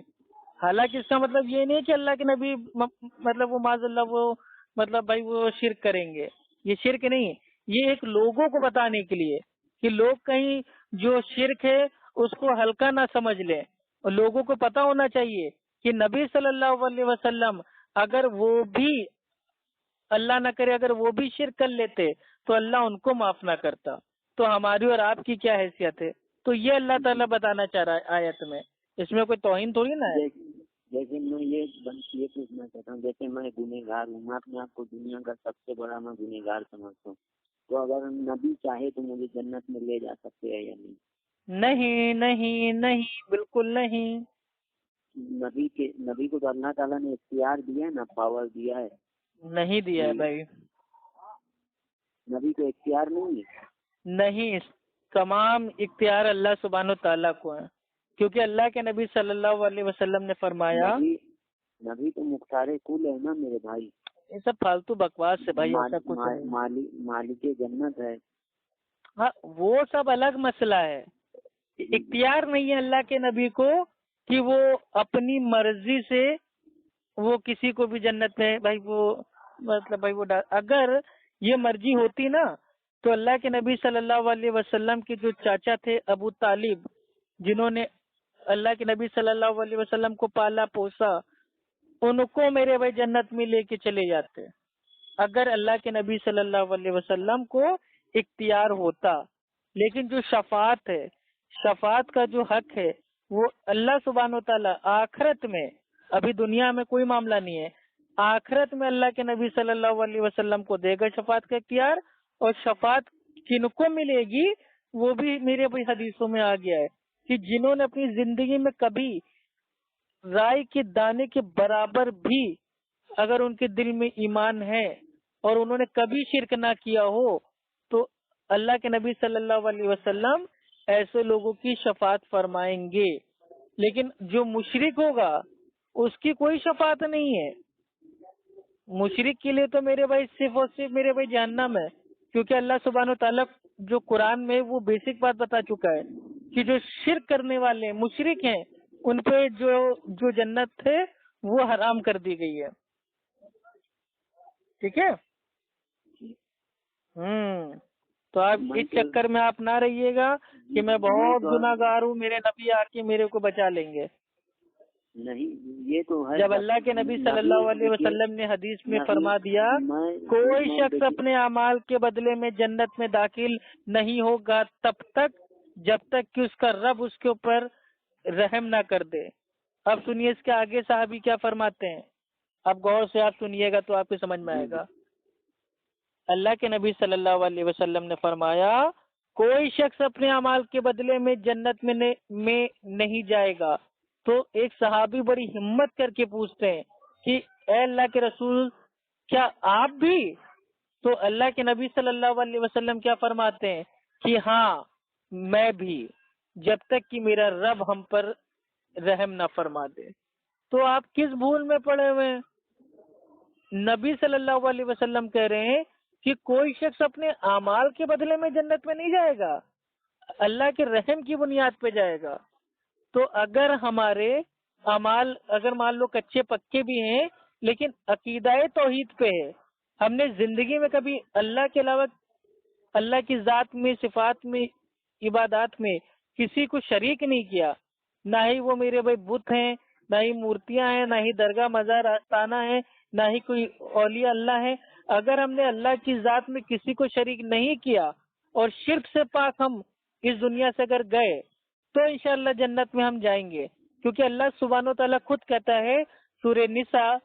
حالانکہ اس کا مطلب یہ نہیں کہ اللہ کے نبی مطلب وہ معاذ اللہ وہ مطلب بھائی وہ شرک کریں گے، یہ شرک نہیں، یہ ایک لوگوں کو بتانے کے لیے کہ لوگ کہیں جو شرک ہے اس کو ہلکا نہ سمجھ لیں، اور لوگوں کو پتا ہونا چاہیے کہ نبی صلی اللہ علیہ وسلم اگر وہ بھی اللہ نہ کرے اگر وہ بھی شرک کر لیتے تو اللہ ان کو معاف نہ کرتا، تو ہماری اور آپ کی کیا حیثیت ہے؟ تو یہ اللہ تعالیٰ بتانا چاہ رہا ہے آیت میں، اس میں کوئی توہین تھوڑی نہ ہے۔ جیسے میں یہ پوچھنا چاہتا ہوں، جیسے میں گنہگار ہوں، میں اپنے آپ کو دنیا کا سب سے بڑا میں گنہگار سمجھتا ہوں، تو اگر نبی چاہے تو مجھے جنت میں لے جا سکتے ہیں یا نہیں؟ نہیں نہیں نہیں، بالکل نہیں۔ نبی کو تو اللہ تعالیٰ نے اختیار دیا ہے نا، پاور دیا ہے؟ نہیں دیا ہے بھائی، نبی کو اختیار نہیں ہے؟ نہیں، تمام اختیار اللہ سبحانہ تعالیٰ کو ہے، کیونکہ اللہ کے نبی صلی اللہ علیہ وسلم نے فرمایا، نبی تو مختار کل ہے نا میرے بھائی، یہ سب فالتو بکواس ہے بھائی، ایسا کچھ نہیں۔ مالک جنت ہے۔ ہاں وہ سب الگ مسئلہ ہے، اختیار نہیں ہے اللہ کے نبی کو کہ وہ اپنی مرضی سے وہ کسی کو بھی جنت میں بھائی وہ مطلب بھائی وہ اگر یہ مرضی ہوتی نا تو اللہ کے نبی صلی اللہ علیہ وسلم کے جو چاچا تھے ابو طالب، جنہوں نے اللہ کے نبی صلی اللہ علیہ وسلم کو پالا پوسا، ان کو میرے بھائی جنت میں لے کے چلے جاتے اگر اللہ کے نبی صلی اللہ علیہ وسلم کو اختیار ہوتا۔ لیکن جو شفاعت ہے، شفاعت کا جو حق ہے وہ اللہ سبحانہ و تعالیٰ آخرت میں، ابھی دنیا میں کوئی معاملہ نہیں ہے، آخرت میں اللہ کے نبی صلی اللہ علیہ وسلم کو دے گا شفاعت کا اختیار، اور شفاعت کن کو ملے گی وہ بھی میرے بھائی حدیثوں میں آ گیا ہے کہ جنہوں نے اپنی زندگی میں کبھی رائے کے دانے کے برابر بھی اگر ان کے دل میں ایمان ہے اور انہوں نے کبھی شرک نہ کیا ہو تو اللہ کے نبی صلی اللہ علیہ وسلم ایسے لوگوں کی شفاعت فرمائیں گے۔ لیکن جو مشرک ہوگا اس کی کوئی شفاعت نہیں ہے، مشرک کے لیے تو میرے بھائی صرف اور صرف میرے بھائی جہنم ہے، کیونکہ اللہ سبحانہ تعالیٰ جو قرآن میں وہ بیسک بات بتا چکا ہے کہ جو شرک کرنے والے مشرک ہیں ان پہ جو جنت ہے وہ حرام کر دی گئی ہے۔ ٹھیک ہے. تو آپ میں اس چکر میں آپ نہ رہیے گا کہ میں بہت گناہگار ہوں، میرے نبی آ کے میرے کو بچا لیں گے. نہیں، یہ تو ہے. جب اللہ کے نبی صلی اللہ علیہ وسلم نے حدیث میں فرما دیا کوئی شخص اپنے اعمال کے بدلے میں جنت میں داخل نہیں ہوگا تب تک جب تک کہ اس کا رب اس کے اوپر رحم نہ کر دے. اب سنیے اس کے آگے صحابی کیا فرماتے ہیں. اب غور سے آپ سنیے گا تو آپ کو سمجھ میں آئے گا. اللہ کے نبی صلی اللہ علیہ وسلم نے فرمایا کوئی شخص اپنے اعمال کے بدلے میں جنت میں نہیں جائے گا. تو ایک صحابی بڑی ہمت کر کے پوچھتے ہیں کہ اے اللہ کے رسول کیا آپ بھی؟ تو اللہ کے نبی صلی اللہ علیہ وسلم کیا فرماتے ہیں کہ ہاں میں بھی، جب تک کہ میرا رب ہم پر رحم نہ فرما دے. تو آپ کس بھول میں پڑے ہوئے ہیں؟ نبی صلی اللہ علیہ وسلم کہہ رہے ہیں کہ کوئی شخص اپنے اعمال کے بدلے میں جنت میں نہیں جائے گا، اللہ کے رحم کی بنیاد پہ جائے گا. تو اگر ہمارے اعمال اگر مان لو کچے پکے بھی ہیں لیکن عقیدہ توحید پہ ہے، ہم نے زندگی میں کبھی اللہ کے علاوہ اللہ کی ذات میں، صفات میں، عبادات میں کسی کو شریک نہیں کیا، نہ ہی وہ میرے بھائی بت ہیں، نہ ہی مورتیاں ہیں، نہ ہی درگاہ مزار آستانہ ہے، نہ ہی کوئی اولیاء اللہ ہے. اگر ہم نے اللہ کی ذات میں کسی کو شریک نہیں کیا اور شرک سے پاک ہم اس دنیا سے اگر گئے تو انشاءاللہ جنت میں ہم جائیں گے. کیونکہ اللہ سبحانہ و تعالیٰ خود کہتا ہے سورہ نساء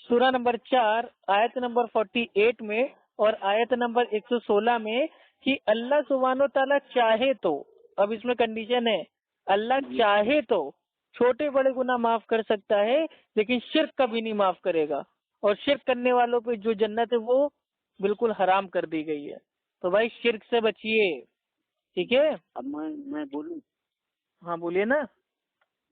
سورہ نمبر 4 آیت نمبر 48 میں اور آیت نمبر 116 میں کہ اللہ سبحانہ و تعالیٰ چاہے تو، اب اس میں کنڈیشن ہے، اللہ چاہے تو چھوٹے بڑے گناہ معاف کر سکتا ہے لیکن شرک کبھی نہیں معاف کرے گا، اور شرک کرنے والوں پہ جو جنت ہے وہ بالکل حرام کر دی گئی ہے. تو بھائی شرک سے بچیے. ٹھیک ہے. اب میں بولوں؟ ہاں بولیے نا.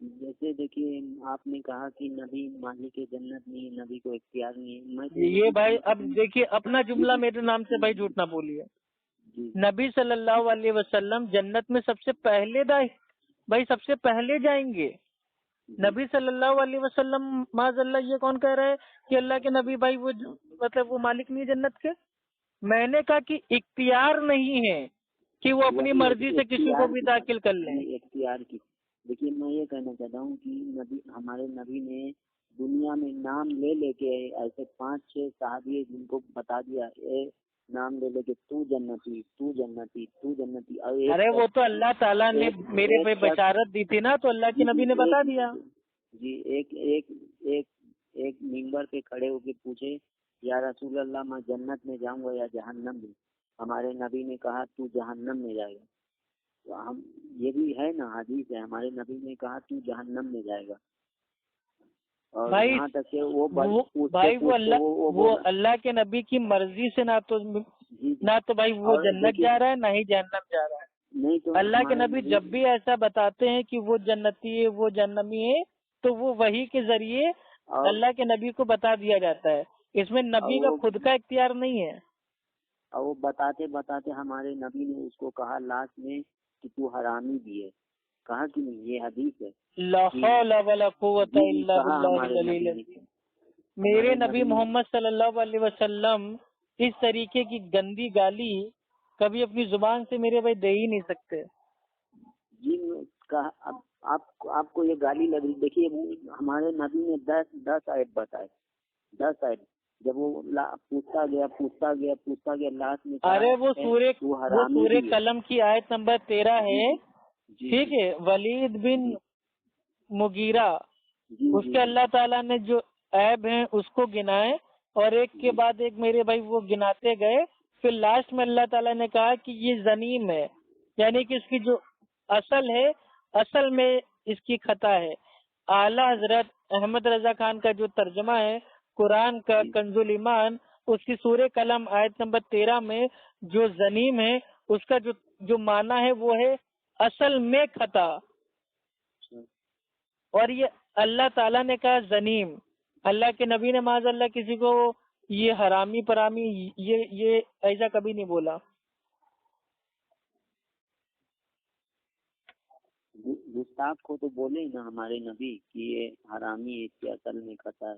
جیسے دیکھیے آپ نے کہا کہ نبی مالک جنت نہیں، نبی کو اختیار نہیں ہے. میں یہ بھائی اب دیکھیے اپنا جملہ میرے نام سے بھائی جھوٹ نہ بولیے. نبی صلی اللہ علیہ وسلم جنت میں سب سے پہلے بھائی سب سے پہلے جائیں گے. نبی صلی اللہ علیہ وسلم معاذ اللہ یہ کون کہہ رہا ہے کہ اللہ کے نبی بھائی وہ مطلب وہ مالک نہیں ہے جنت کے؟ میں نے کہا کہ اختیار نہیں ہے کہ وہ اپنی مرضی سے کسی کو بھی داخل کر لیں. اختیار کی دیکھیے میں یہ کہنا چاہتا ہوں کہ ہمارے نبی نے دنیا میں نام لے لے کے ایسے 5-6 صحابی جن کو بتا دیا نام لے لے کے تو جنتی تو جنتی تو جنتی. ارے وہ تو اللہ تعالیٰ نے میرے پہ بشارت دی تھی نا، تو اللہ کے نبی نے بتا دیا. جی ایک ممبر پہ کھڑے ہو کے پوچھے یا رسول اللہ میں جنت میں جاؤں گا یا جہنم میں؟ ہمارے نبی نے کہا تو جہنم میں جائے گا. تو ہم یہ بھی ہے نا حدیث ہے، ہمارے نبی نے کہا تو جہنم میں جائے گا. اور یہاں تک کہ وہ اللہ کے نبی کی مرضی سے نہ تو بھائی وہ جنت جا رہا ہے نہ ہی جہنم جا رہا ہے. نہیں تو اللہ کے نبی جب بھی ایسا بتاتے ہیں کہ وہ جنتی ہے وہ جہنمی ہے تو وہ وحی کے ذریعے اللہ کے نبی کو بتا دیا جاتا ہے. اس میں نبی کا خود کا اختیار نہیں ہے. اور وہ بتاتے بتاتے ہمارے نبی نے اس کو کہا لاسٹ میں کہ تو حرامی بھی ہے. کہا کہ نہیں، یہ حدیث ہے. لا حول ولا قوت الا باللہ العلی العظیم. میرے نبی محمد صلی اللہ علیہ وسلم اس طریقے کی گندی گالی کبھی اپنی زبان سے میرے بھائی دے ہی نہیں سکتے. جی آپ کو یہ گالی لگ رہی، دیکھیے ہمارے نبی نے 10 آیت بتائے، 10 آیت. جب وہ پوچھتا گیا لاسٹ میں ارے وہ سورہ قلم کی آیت نمبر 13 ہے. ٹھیک ہے. ولید بن مغیرہ اس کے اللہ تعالیٰ نے جو عیب ہیں اس کو گنائے اور ایک کے بعد ایک میرے بھائی وہ گناتے گئے. پھر لاسٹ میں اللہ تعالیٰ نے کہا کہ یہ ذمیم ہے، یعنی کہ اس کی جو اصل ہے اصل میں اس کی خطا ہے. اعلیٰ حضرت احمد رضا خان کا جو ترجمہ ہے قرآن کا کنز الایمان، اس کی سورہ قلم آیت نمبر 13 میں جو ذمیم ہے اس کا جو معنی ہے وہ ہے اصل میں خطا. اور یہ اللہ تعالیٰ نے کہا ذمیم. اللہ کے نبی نے معاذ اللہ کسی کو یہ حرامی پرامی یہ ایسا کبھی نہیں بولا. گستاخ کو تو بولے نا ہمارے نبی کہ یہ حرامی ہے، اس کے اصل میں خطا ہے،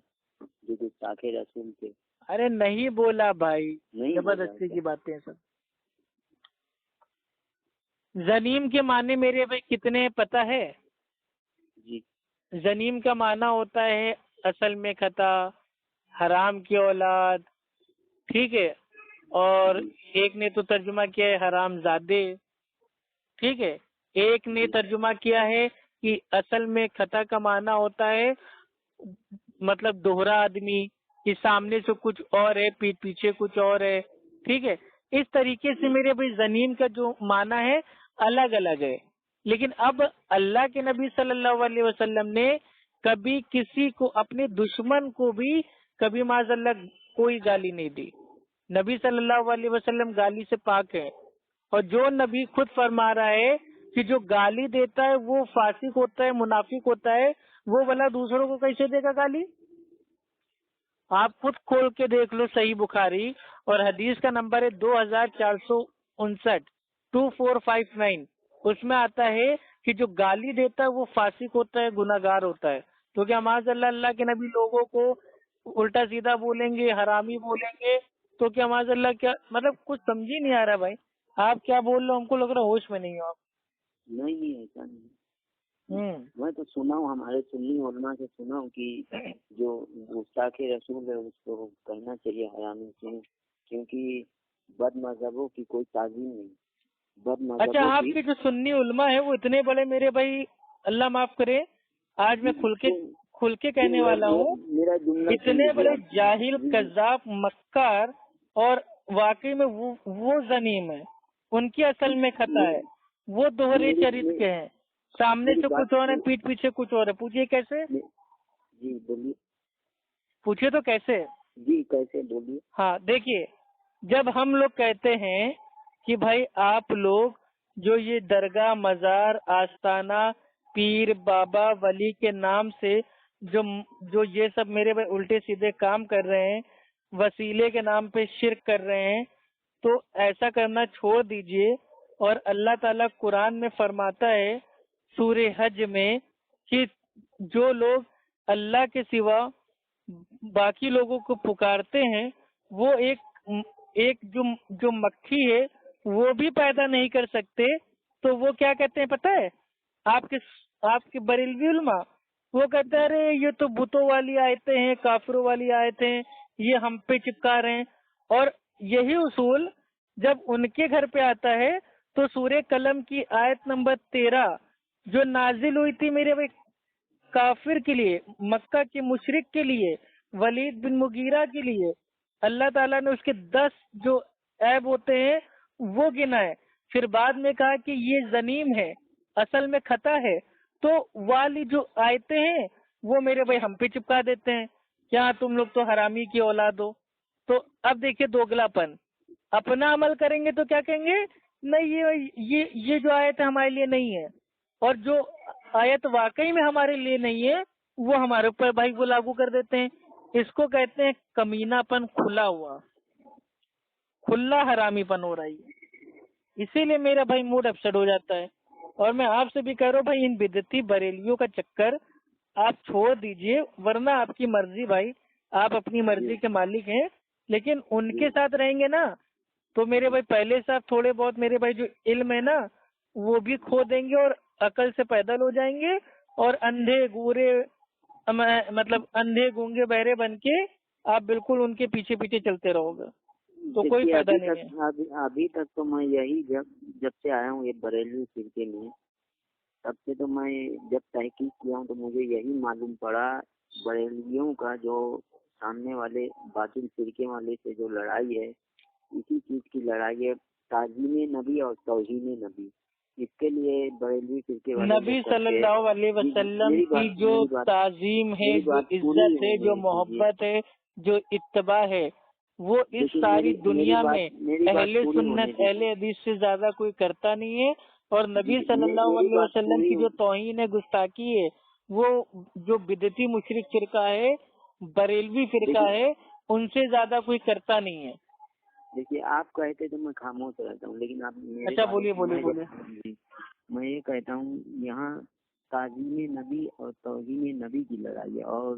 جو گستاخ رسول تھے. ارے نہیں بولا بھائی، نہیں زبردستی بولا کی باتیں ہیں سب۔ زنیم کے معنی میرے بھائی کتنے پتہ ہے؟ جی زنیم کا معنی ہوتا ہے اصل میں خطا، حرام کی اولاد، ٹھیک ہے، اور ایک نے تو ترجمہ کیا ہے حرام زادے، ٹھیک ہے، ایک نے ترجمہ کیا ہے کہ اصل میں خطا کا معنی ہوتا ہے مطلب دوہرا آدمی، کہ سامنے سے کچھ اور ہے، پیٹ پیچھے کچھ اور ہے، ٹھیک ہے۔ اس طریقے سے میرے بھائی زنیم کا جو معنی ہے الگ الگ ہے، لیکن اب اللہ کے نبی صلی اللہ علیہ وسلم نے کبھی کسی کو، اپنے دشمن کو بھی کبھی معاذ اللہ کوئی گالی نہیں دی۔ نبی صلی اللہ علیہ وسلم گالی سے پاک ہے، اور جو نبی خود فرما رہا ہے کہ جو گالی دیتا ہے وہ فاسق ہوتا ہے، منافق ہوتا ہے، وہ بھلا دوسروں کو کیسے دے گا گالی؟ آپ خود کھول کے دیکھ لو صحیح بخاری، اور حدیث کا نمبر ہے 2459، 2459۔ اس میں آتا ہے کہ جو گالی دیتا ہے وہ فاسق ہوتا ہے، گناہ گار ہوتا ہے۔ تو کیا معاذ اللہ اللہ کے نبی لوگوں کو الٹا سیدھا بولیں گے، حرامی بولیں گے؟ تو کیا معاذ اللہ کیا مطلب کچھ سمجھ ہی نہیں آ رہا بھائی، آپ کیا بول رہے ہو؟ ہم کو لگ رہا ہے ہوش میں نہیں ہو آپ۔ نہیں ایسا نہیں، ہوں میں تو سنا ہوں ہمارے سنی علماء سے سنا ہوں کہ جو گستاخ رسول ہے اس کو کہنا چاہیے حرامی کیوں، کیونکہ بد مذہبوں کی کوئی تعظیم نہیں، بد اچھا، مذہبوں آپ کی کے جو سنی علماء ہیں وہ اتنے بڑے میرے بھائی، اللہ معاف کرے، آج میں کھل کے کہنے والا ہوں، میرا جملہ سن اتنے لیجیے بڑے آپ۔ جاہل، جی کذاب، مکار، اور واقعی میں وہ زنیم ہے، ان کی اصل میں خطا ہے، وہ دوہرے چرت کے ہیں، سامنے میری سے بات کچھ اور ہے، پیٹ پیچھے کچھ اور ہے۔ پوچھیے کیسے؟ جی بولیے، پوچھیے تو کیسے؟ جی کیسے بولیے؟ ہاں دیکھیے، جب ہم لوگ کہتے ہیں کہ بھائی آپ لوگ جو یہ درگاہ، مزار، آستانہ، پیر، بابا، ولی کے نام سے جو یہ سب میرے بھائی الٹے سیدھے کام کر رہے ہیں، وسیلے کے نام پہ شرک کر رہے ہیں، تو ایسا کرنا چھوڑ دیجئے۔ اور اللہ تعالیٰ قرآن میں فرماتا ہے سورہ حج میں کہ جو لوگ اللہ کے سوا باقی لوگوں کو پکارتے ہیں، وہ ایک جو مکھی ہے وہ بھی پیدا نہیں کر سکتے، تو وہ کیا کہتے ہیں پتہ ہے آپ کے بریلوی علماء؟ وہ کہتے ہیں ارے یہ تو بتوں والی آیتیں ہیں، کافروں والی آیتیں ہیں، یہ ہم پہ چپکا رہے ہیں۔ اور یہی اصول جب ان کے گھر پہ آتا ہے تو سورہ قلم کی آیت نمبر 13 جو نازل ہوئی تھی میرے بھائی کافر کے لیے، مکہ کے مشرک کے لیے، ولید بن مغیرہ کے لیے، اللہ تعالیٰ نے اس کے 10 جو عیب ہوتے ہیں وہ گنا ہے، پھر بعد میں کہا کہ یہ زنیم ہے، اصل میں خطا ہے۔ تو والی جو آیتیں ہیں وہ میرے بھائی ہم پہ چپکا دیتے ہیں، کیا تم لوگ تو حرامی کی اولاد ہو۔ تو اب دیکھیے دوگلا پن، اپنا عمل کریں گے تو کیا کہیں گے؟ نہیں یہ جو آیت ہمارے لیے نہیں ہے، اور جو آیت واقعی میں ہمارے لیے نہیں ہے وہ ہمارے اوپر بھائی وہ لاگو کر دیتے ہیں۔ اس کو کہتے ہیں کمینہ پن، کھلا ہوا، کھلا حرامی پن ہو رہا ہے، اسی لیے میرا بھائی موڈ اپسیٹ ہو جاتا ہے۔ اور میں آپ سے بھی کہہ رہا ہوں بھائی ان بدعتی بریلیوں کا چکر آپ چھوڑ دیجئے، ورنہ آپ کی مرضی بھائی، آپ اپنی مرضی کے مالک ہیں، لیکن ان کے ساتھ رہیں گے نا تو میرے بھائی پہلے سے آپ تھوڑے بہت میرے بھائی جو علم ہے نا وہ بھی کھو دیں گے، اور عقل سے پیدل ہو جائیں گے، اور اندھے گورے مطلب اندھے گونگے بہرے بن کے آپ بالکل ان کے پیچھے پیچھے چلتے رہو گے، تو کوئی دیکھیے فائدہ نہیں ہے۔ ابھی تک تو میں یہی جب سے آیا ہوں یہ بریلوی فرقے میں، تب سے تو میں جب تحقیق کیا ہوں تو مجھے یہی معلوم پڑا بریلویوں کا جو سامنے والے باطل فرقے والے سے جو لڑائی ہے، اسی چیز کی لڑائی ہے، تعظیم نبی اور توہین نبی۔ اس کے لیے بریلوی فرقے والے نبی صلی اللہ علیہ وسلم کی جو تعظیم ہے، جو عزت ہے، جو محبت ہے، جو اتباع ہے، وہ اس ساری دنیا میں اہل سنت، اہل حدیث سے زیادہ کوئی کرتا نہیں ہے۔ اور نبی صلی اللہ علیہ وسلم کی جو توہین ہے، گستاخی ہے، وہ جو بدعتی مشرک فرقہ ہے، بریلوی فرقہ ہے، ان سے زیادہ کوئی کرتا نہیں ہے۔ دیکھیے آپ کہتے تو میں خاموش رہتا ہوں، لیکن آپ اچھا بولیے بولیے۔ میں یہ کہتا ہوں یہاں تعظیم نبی اور توہین نبی کی لڑائی ہے، اور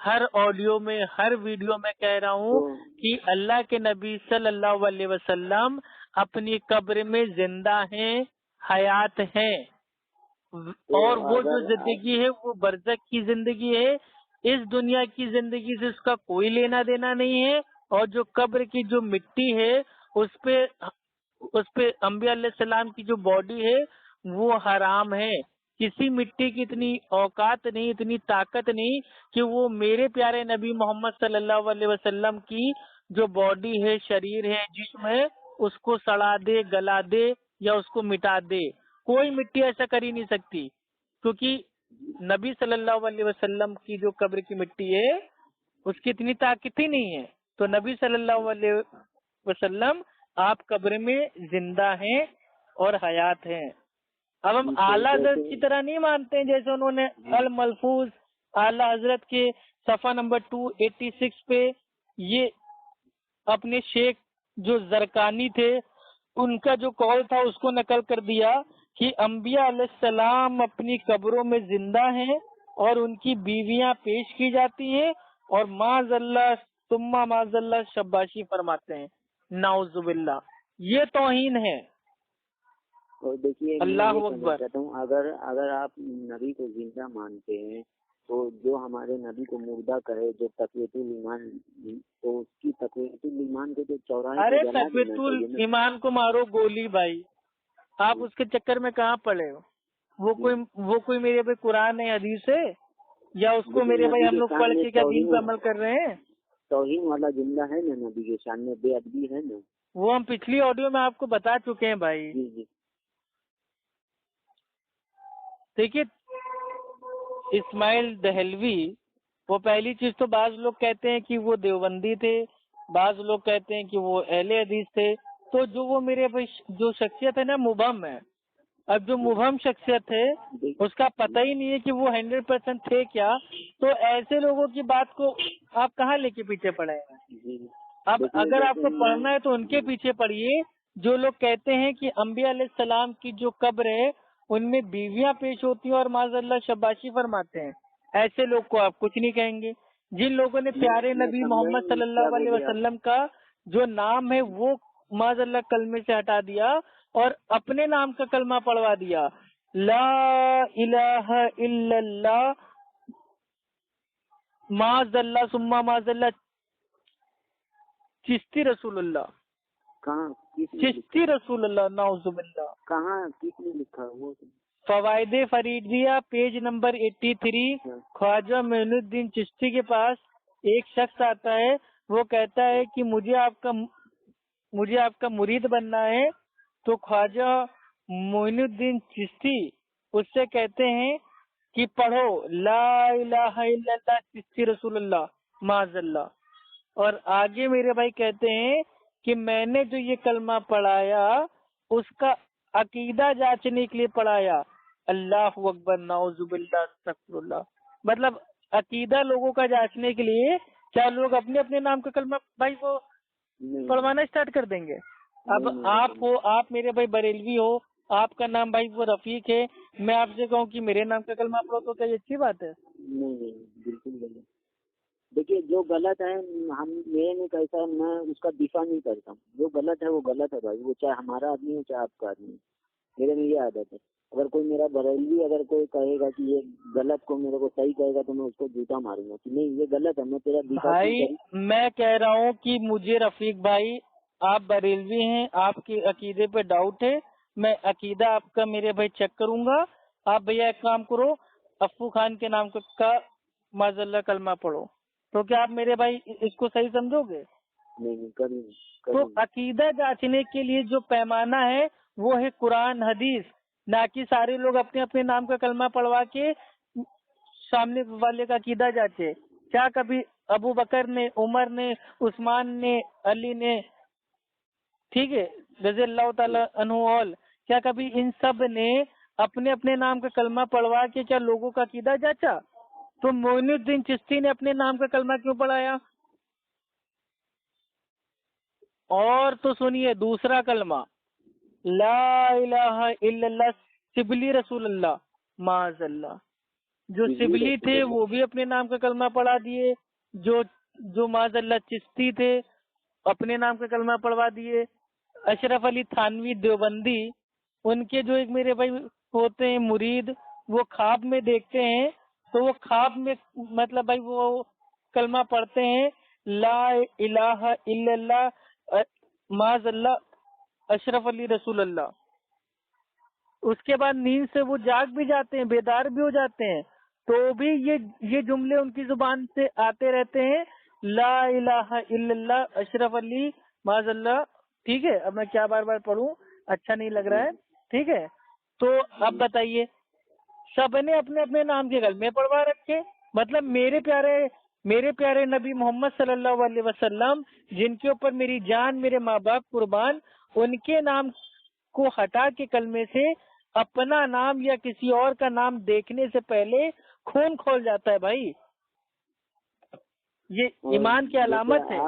ہر آڈیو میں، ہر ویڈیو میں کہہ رہا ہوں کہ اللہ کے نبی صلی اللہ علیہ وسلم اپنی قبر میں زندہ ہیں، حیات ہیں، اور وہ جو زندگی ہے وہ برزخ کی زندگی ہے، اس دنیا کی زندگی سے اس کا کوئی لینا دینا نہیں ہے، اور جو قبر کی جو مٹی ہے اس پہ انبیاء علیہ السلام کی جو باڈی ہے وہ حرام ہے۔ کسی مٹی کی اتنی اوقات نہیں، اتنی طاقت نہیں کہ وہ میرے پیارے نبی محمد صلی اللہ علیہ وسلم کی جو باڈی ہے، شریر ہے، جسم ہے، اس کو سڑا دے، گلا دے یا اس کو مٹا دے۔ کوئی مٹی ایسا کر ہی نہیں سکتی، کیونکہ نبی صلی اللہ علیہ وسلم کی جو قبر کی مٹی ہے اس کی اتنی طاقت ہی نہیں ہے۔ تو نبی صلی اللہ علیہ وسلم آپ قبر میں زندہ ہیں اور حیات ہیں۔ اب ہم اعلیٰ حضرت کی طرح نہیں مانتے ہیں، جیسے انہوں نے الملفوظ اعلیٰ حضرت کے صفحہ نمبر 286 پہ یہ اپنے شیخ جو زرقانی تھے ان کا جو قول تھا اس کو نقل کر دیا کہ انبیاء علیہ السلام اپنی قبروں میں زندہ ہیں اور ان کی بیویاں پیش کی جاتی ہیں اور معاذ اللہ ثم معاذ اللہ شباشی فرماتے ہیں۔ نعوذ باللہ، یہ توہین ہے۔ اور دیکھیے اللہ میں اکبر۔ چاہتا ہوں اگر آپ نبی کو زندہ مانتے ہیں تو جو ہمارے نبی کو مردہ کہے، جو تقویت الایمان، تو اس کی تقویت الایمان کو تو چوراہے ارے پہ جلا تقویت دینا چاہیے نا۔ ایمان کو مارو گولی بھائی، آپ اس کے چکر میں کہاں پڑے ہو؟ وہ کوئی میرے بھائی قرآن ہے، حدیث ہے، یا اس کو میرے بھائی ہم لوگ پڑھ کے کیا دین پہ عمل کر رہے ہیں؟ توہین والا جملہ ہے نا نبی کے شان میں، بے ادبی ہے نا۔ وہ ہم پچھلی آڈیو میں آپ کو بتا چکے ہیں بھائی۔ جی جی دیکھیے اسماعیل دہلوی، وہ پہلی چیز تو بعض لوگ کہتے ہیں کہ وہ دیوبندی تھے، بعض لوگ کہتے ہیں کہ وہ اہل حدیث تھے، تو جو وہ میرے بھائی جو شخصیت ہے نا مبہم ہے۔ اب جو مبہم شخصیت ہے اس کا پتہ ہی نہیں ہے کہ وہ 100% تھے کیا، تو ایسے لوگوں کی بات کو آپ کہاں لے کے پیچھے پڑے ہیں؟ جی۔ اب اگر آپ کو پڑھنا ہے تو ان کے پیچھے پڑھیے جو لوگ کہتے ہیں کہ انبیاء علیہ السلام کی جو قبر ہے ان میں بیویاں پیش ہوتی ہیں اور معاذ اللہ شباشی فرماتے ہیں، ایسے لوگ کو آپ کچھ نہیں کہیں گے۔ جن لوگوں نے پیارے نبی محمد صلی اللہ علیہ وسلم کا جو نام ہے وہ معاذ اللہ کلمے سے ہٹا دیا اور اپنے نام کا کلمہ پڑھوا دیا، لا الہ الا اللہ معاذ اللہ ثم معاذ اللہ چشتی رسول اللہ، کہاں چشتی رسول اللہ، نعوذ باللہ۔ کہاں کس نے لکھا وہ؟ فوائد فریدیہ پیج نمبر 83، خواجہ معین الدین چشتی کے پاس ایک شخص آتا ہے، وہ کہتا ہے کہ مجھے آپ کا مرید بننا ہے، تو خواجہ معین الدین چشتی اس سے کہتے ہیں کہ پڑھو لا الہ الا اللہ چشتی رسول اللہ معاذ اللہ، اور آگے میرے بھائی کہتے ہیں کہ میں نے جو یہ کلمہ پڑھایا اس کا عقیدہ جانچنے کے لیے پڑھایا، اللہ اکبر نعوذ باللہ استغفر اللہ۔ مطلب عقیدہ لوگوں کا جانچنے کے لیے کیا لوگ اپنے اپنے نام کا کلمہ بھائی وہ پڑھوانا اسٹارٹ کر دیں گے؟ اب آپ میرے بھائی بریلوی ہو، آپ کا نام بھائی وہ رفیق ہے، میں آپ سے کہوں کہ میرے نام کا کلمہ پڑھو تو کیا یہ اچھی بات ہے؟ نہیں بالکل غلط۔ دیکھیے جو غلط ہے میرے میں کیسا ہے، میں اس کا دفاع نہیں کرتا ہوں، جو غلط ہے وہ غلط ہے بھائی، وہ چاہے ہمارا آدمی ہو چاہے آپ کا آدمی ہو، میرے میں یہ عادت ہے۔ اگر کوئی میرا بریلوی اگر کوئی کہے گا کہ یہ غلط کو میرے کو صحیح کہے گا تو میں اس کو جوتا ماروں گا کہ نہیں یہ غلط ہے، میں تیرا دفاع بھائی میں کہہ رہا ہوں کہ مجھے رفیق بھائی آپ بریلوی ہیں، آپ کے عقیدے پہ ڈاؤٹ ہے، میں عقیدہ آپ کا میرے بھائی چیک کروں گا، آپ بھیا ایک کام کرو افو خان کے نام کا معاذ اللہ کلمہ پڑھو، تو کیا آپ میرے بھائی اس کو صحیح سمجھو گے؟ نہیں کبھی تو عقیدہ جانچنے کے لیے جو پیمانہ ہے وہ ہے قرآن حدیث، نہ کہ سارے لوگ اپنے اپنے نام کا کلمہ پڑھوا کے سامنے والے کا عقیدہ جانچے۔ کیا کبھی ابو بکر نے، عمر نے، عثمان نے، علی نے، ٹھیک ہے رضی اللہ تعالیٰ عنہ اول، کیا کبھی ان سب نے اپنے اپنے نام کا کلمہ پڑھوا کے کیا لوگوں کا عقیدہ جانچا؟ تو معین الدین چشتی نے اپنے نام کا کلمہ کیوں پڑھایا؟ اور تو سنیے دوسرا کلمہ لا الہ الا اللہ سبلی رسول اللہ معاذ اللہ، جو شبلی تھے وہ بھی اپنے نام کا کلمہ پڑھا دیے، جو معاذ اللہ چشتی تھے اپنے نام کا کلمہ پڑھوا دیے، اشرف علی تھانوی دیوبندی ان کے جو ایک میرے بھائی ہوتے ہیں مرید، وہ خواب میں دیکھتے ہیں تو وہ خواب میں مطلب بھائی وہ کلمہ پڑھتے ہیں لا الہ الا اللہ معاذ اللہ اشرف علی رسول اللہ۔ اس کے بعد نیند سے وہ جاگ بھی جاتے ہیں، بیدار بھی ہو جاتے ہیں، تو بھی یہ جملے ان کی زبان سے آتے رہتے ہیں لا الہ الا اللہ اشرف علی معاذ اللہ۔ ٹھیک ہے، اب میں کیا بار بار پڑھوں، اچھا نہیں لگ رہا ہے، ٹھیک ہے۔ تو اب بتائیے، سب نے اپنے اپنے نام کے کلمے پڑھوا رکھے، مطلب میرے پیارے نبی محمد صلی اللہ علیہ وسلم جن کے اوپر میری جان میرے ماں باپ قربان، ان کے نام کو ہٹا کے کلمے سے اپنا نام یا کسی اور کا نام دیکھنے سے پہلے خون کھول جاتا ہے بھائی، یہ ایمان کی علامت ہے۔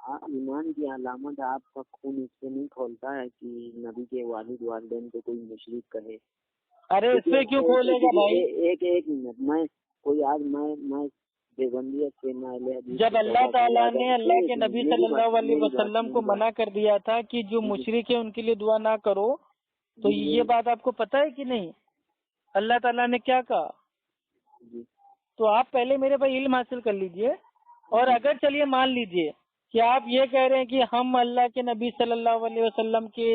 ایمان کی علامت، آپ کا خون اس سے نہیں کھولتا ہے کہ نبی کے والد والدین کو کوئی مشرک کرے۔ ارے اس سے کیوں کھولے گا بھائی؟ ایک منٹ، میں کوئی آج میں دیوبندیت سے میں جب اللہ تعالیٰ نے اللہ کے نبی صلی اللہ علیہ وسلم کو منع کر دیا تھا کہ جو مشرک ہے ان کے لیے دعا نہ کرو، تو یہ بات آپ کو پتہ ہے کہ نہیں؟ اللہ تعالیٰ نے کیا کہا؟ تو آپ پہلے میرے بھائی علم حاصل کر لیجئے، اور اگر چلیے مان لیجئے کہ آپ یہ کہہ رہے ہیں کہ ہم اللہ کے نبی صلی اللہ علیہ وسلم کے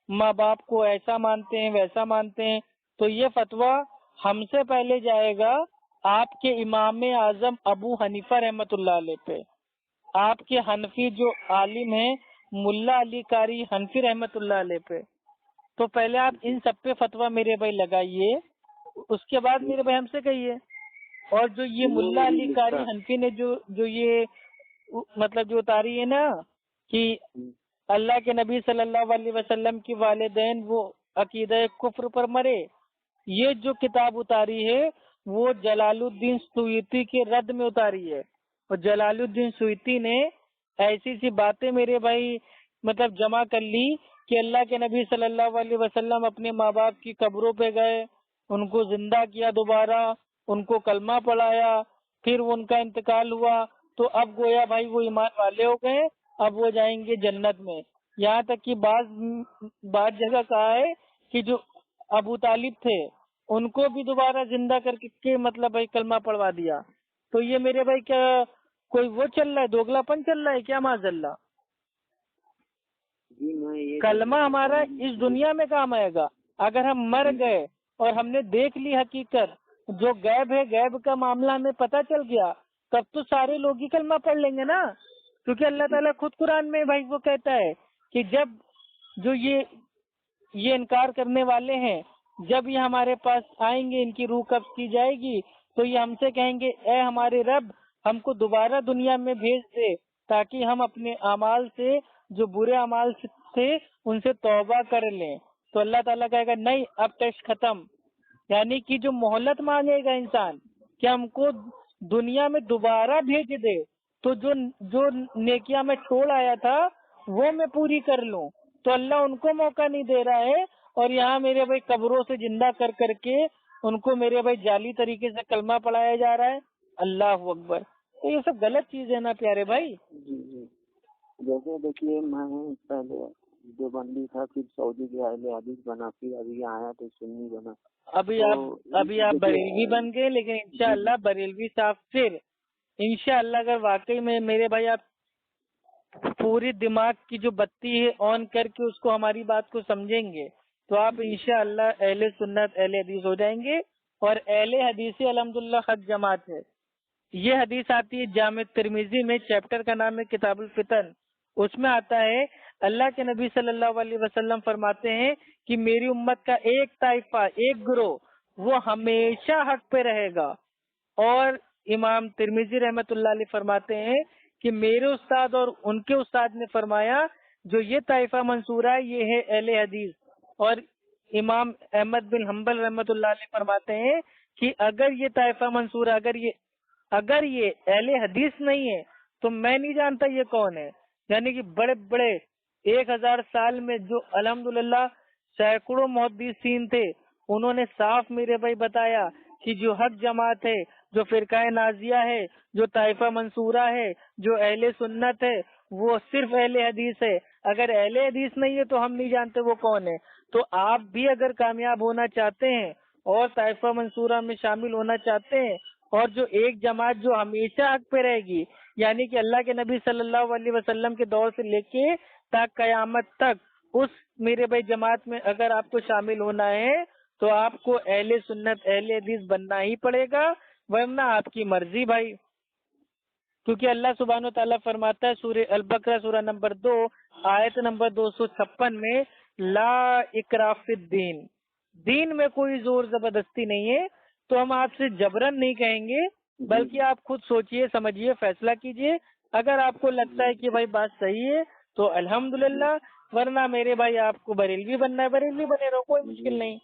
ماں باپ کو ایسا مانتے ہیں ویسا مانتے ہیں، تو یہ فتویٰ ہم سے پہلے جائے گا آپ کے امام اعظم ابو حنیفہ رحمۃ اللہ علیہ پہ، آپ کے حنفی جو عالم ہیں ملا علی قاری حنفی رحمۃ اللہ علیہ پہ۔ تو پہلے آپ ان سب پہ فتویٰ میرے بھائی لگائیے، اس کے بعد میرے بھائی ہم سے کہیے۔ اور جو یہ ملا علی قاری حنفی نے جو یہ مطلب جو اتاری ہے نا کہ اللہ کے نبی صلی اللہ علیہ وسلم کی والدین وہ عقیدہ کفر پر مرے، یہ جو کتاب اتاری ہے وہ جلال الدین سیوطی کے رد میں اتاری ہے، اور جلال الدین سیوطی نے ایسی سی باتیں میرے بھائی مطلب جمع کر لی کہ اللہ کے نبی صلی اللہ علیہ وسلم اپنے ماں باپ کی قبروں پہ گئے، ان کو زندہ کیا دوبارہ، ان کو کلمہ پڑھایا، پھر ان کا انتقال ہوا، تو اب گویا بھائی وہ ایمان والے ہو گئے، اب وہ جائیں گے جنت میں۔ یہاں تک کہ بعض جگہ کہا ہے کہ جو ابو طالب تھے ان کو بھی دوبارہ زندہ کر کے مطلب بھائی کلمہ پڑھوا دیا۔ تو یہ میرے بھائی کیا کوئی وہ چل رہا ہے، دوگلا پن چل رہا ہے کیا معاذ اللہ؟ کلمہ ہمارا اس دنیا میں کام آئے گا، اگر ہم مر گئے اور ہم نے دیکھ لی حقیقت، جو غیب ہے غیب کا معاملہ ہمیں پتہ چل گیا، تب تو سارے لوگ ہی کلمہ پڑھ لیں گے نا، کیونکہ اللہ تعالیٰ خود قرآن میں بھائی وہ کہتا ہے کہ جب جو یہ انکار کرنے والے ہیں جب یہ ہمارے پاس آئیں گے، ان کی روح قبض کی جائے گی، تو یہ ہم سے کہیں گے اے ہمارے رب ہم کو دوبارہ دنیا میں بھیج دے تاکہ ہم اپنے اعمال سے جو برے اعمال تھے ان سے توبہ کر لیں۔ تو اللہ تعالیٰ کہے گا نہیں، اب ٹیسٹ ختم، یعنی کہ جو مہلت مانگے گا انسان کہ ہم کو دنیا میں دوبارہ بھیج دے تو جو نیکیاں میں چھوڑ آیا تھا وہ میں پوری کر لوں، تو اللہ ان کو موقع نہیں دے رہا ہے، اور یہاں میرے بھائی قبروں سے زندہ کر کے ان کو میرے بھائی جعلی طریقے سے کلمہ پڑھایا جا رہا ہے۔ اللہ اکبر، تو یہ سب غلط چیز ہے نا پیارے بھائی۔ جی جیسے دیکھیے میں پہلے دیوبندی تھا، پھر سعودی کے اہل حدیث بنا، پھر ابھی آیا تو سنی بنا، ابھی آپ بریلوی بن گئے، لیکن انشاءاللہ بریلوی صاحب پھر انشاءاللہ اگر واقعی میں میرے بھائی آپ پوری دماغ کی جو بتی ہے آن کر کے اس کو ہماری بات کو سمجھیں گے تو آپ انشاءاللہ اہل سنت اہل حدیث ہو جائیں گے، اور اہل حدیث الحمدللہ حق جماعت ہے۔ یہ حدیث آتی ہے جامع ترمذی میں، چیپٹر کا نام ہے کتاب الفتن، اس میں آتا ہے اللہ کے نبی صلی اللہ علیہ وسلم فرماتے ہیں کہ میری امت کا ایک طائفہ، ایک گروہ وہ ہمیشہ حق پہ رہے گا، اور امام ترمذی رحمت اللہ علیہ فرماتے ہیں کہ میرے استاد اور ان کے استاد نے فرمایا جو یہ طائفہ منصورہ ہے یہ ہے اہل حدیث، اور امام احمد بن حنبل رحمت اللہ علیہ فرماتے ہیں کہ اگر یہ طائفہ منصورہ اگر یہ اہل حدیث نہیں ہے تو میں نہیں جانتا یہ کون ہے۔ یعنی کہ بڑے بڑے 1000 سال میں جو الحمدللہ سینکڑوں محدثین تھے، انہوں نے صاف میرے بھائی بتایا کہ جو حق جماعت ہے، جو فرقہ نازیہ ہے، جو طائفہ منصورہ ہے، جو اہل سنت ہے، وہ صرف اہل حدیث ہے. اگر اہل حدیث نہیں ہے تو ہم نہیں جانتے وہ کون ہے. تو آپ بھی اگر کامیاب ہونا چاہتے ہیں اور طائفہ منصورہ میں شامل ہونا چاہتے ہیں، اور جو ایک جماعت جو ہمیشہ حق پہ رہے گی، یعنی کہ اللہ کے نبی صلی اللہ علیہ وسلم کے دور سے لے کے تا قیامت تک، اس میرے بھائی جماعت میں اگر آپ کو شامل ہونا ہے تو آپ کو اہل سنت اہل حدیث بننا ہی پڑے گا، ورنہ آپ کی مرضی بھائی. کیونکہ اللہ سبحانہ و تعالیٰ فرماتا ہے سورہ البقرہ سورہ نمبر 2 آیت نمبر 256 میں، لا اکراہ فی الدین، دین میں کوئی زور زبردستی نہیں ہے. تو ہم آپ سے جبرن نہیں کہیں گے، بلکہ آپ خود سوچئے سمجھیے فیصلہ کیجئے. اگر آپ کو لگتا ہے کہ بھائی بات صحیح ہے تو الحمدللہ، ورنہ میرے بھائی آپ کو بریلوی بننا ہے بریلوی بنے رہو، کوئی مشکل نہیں.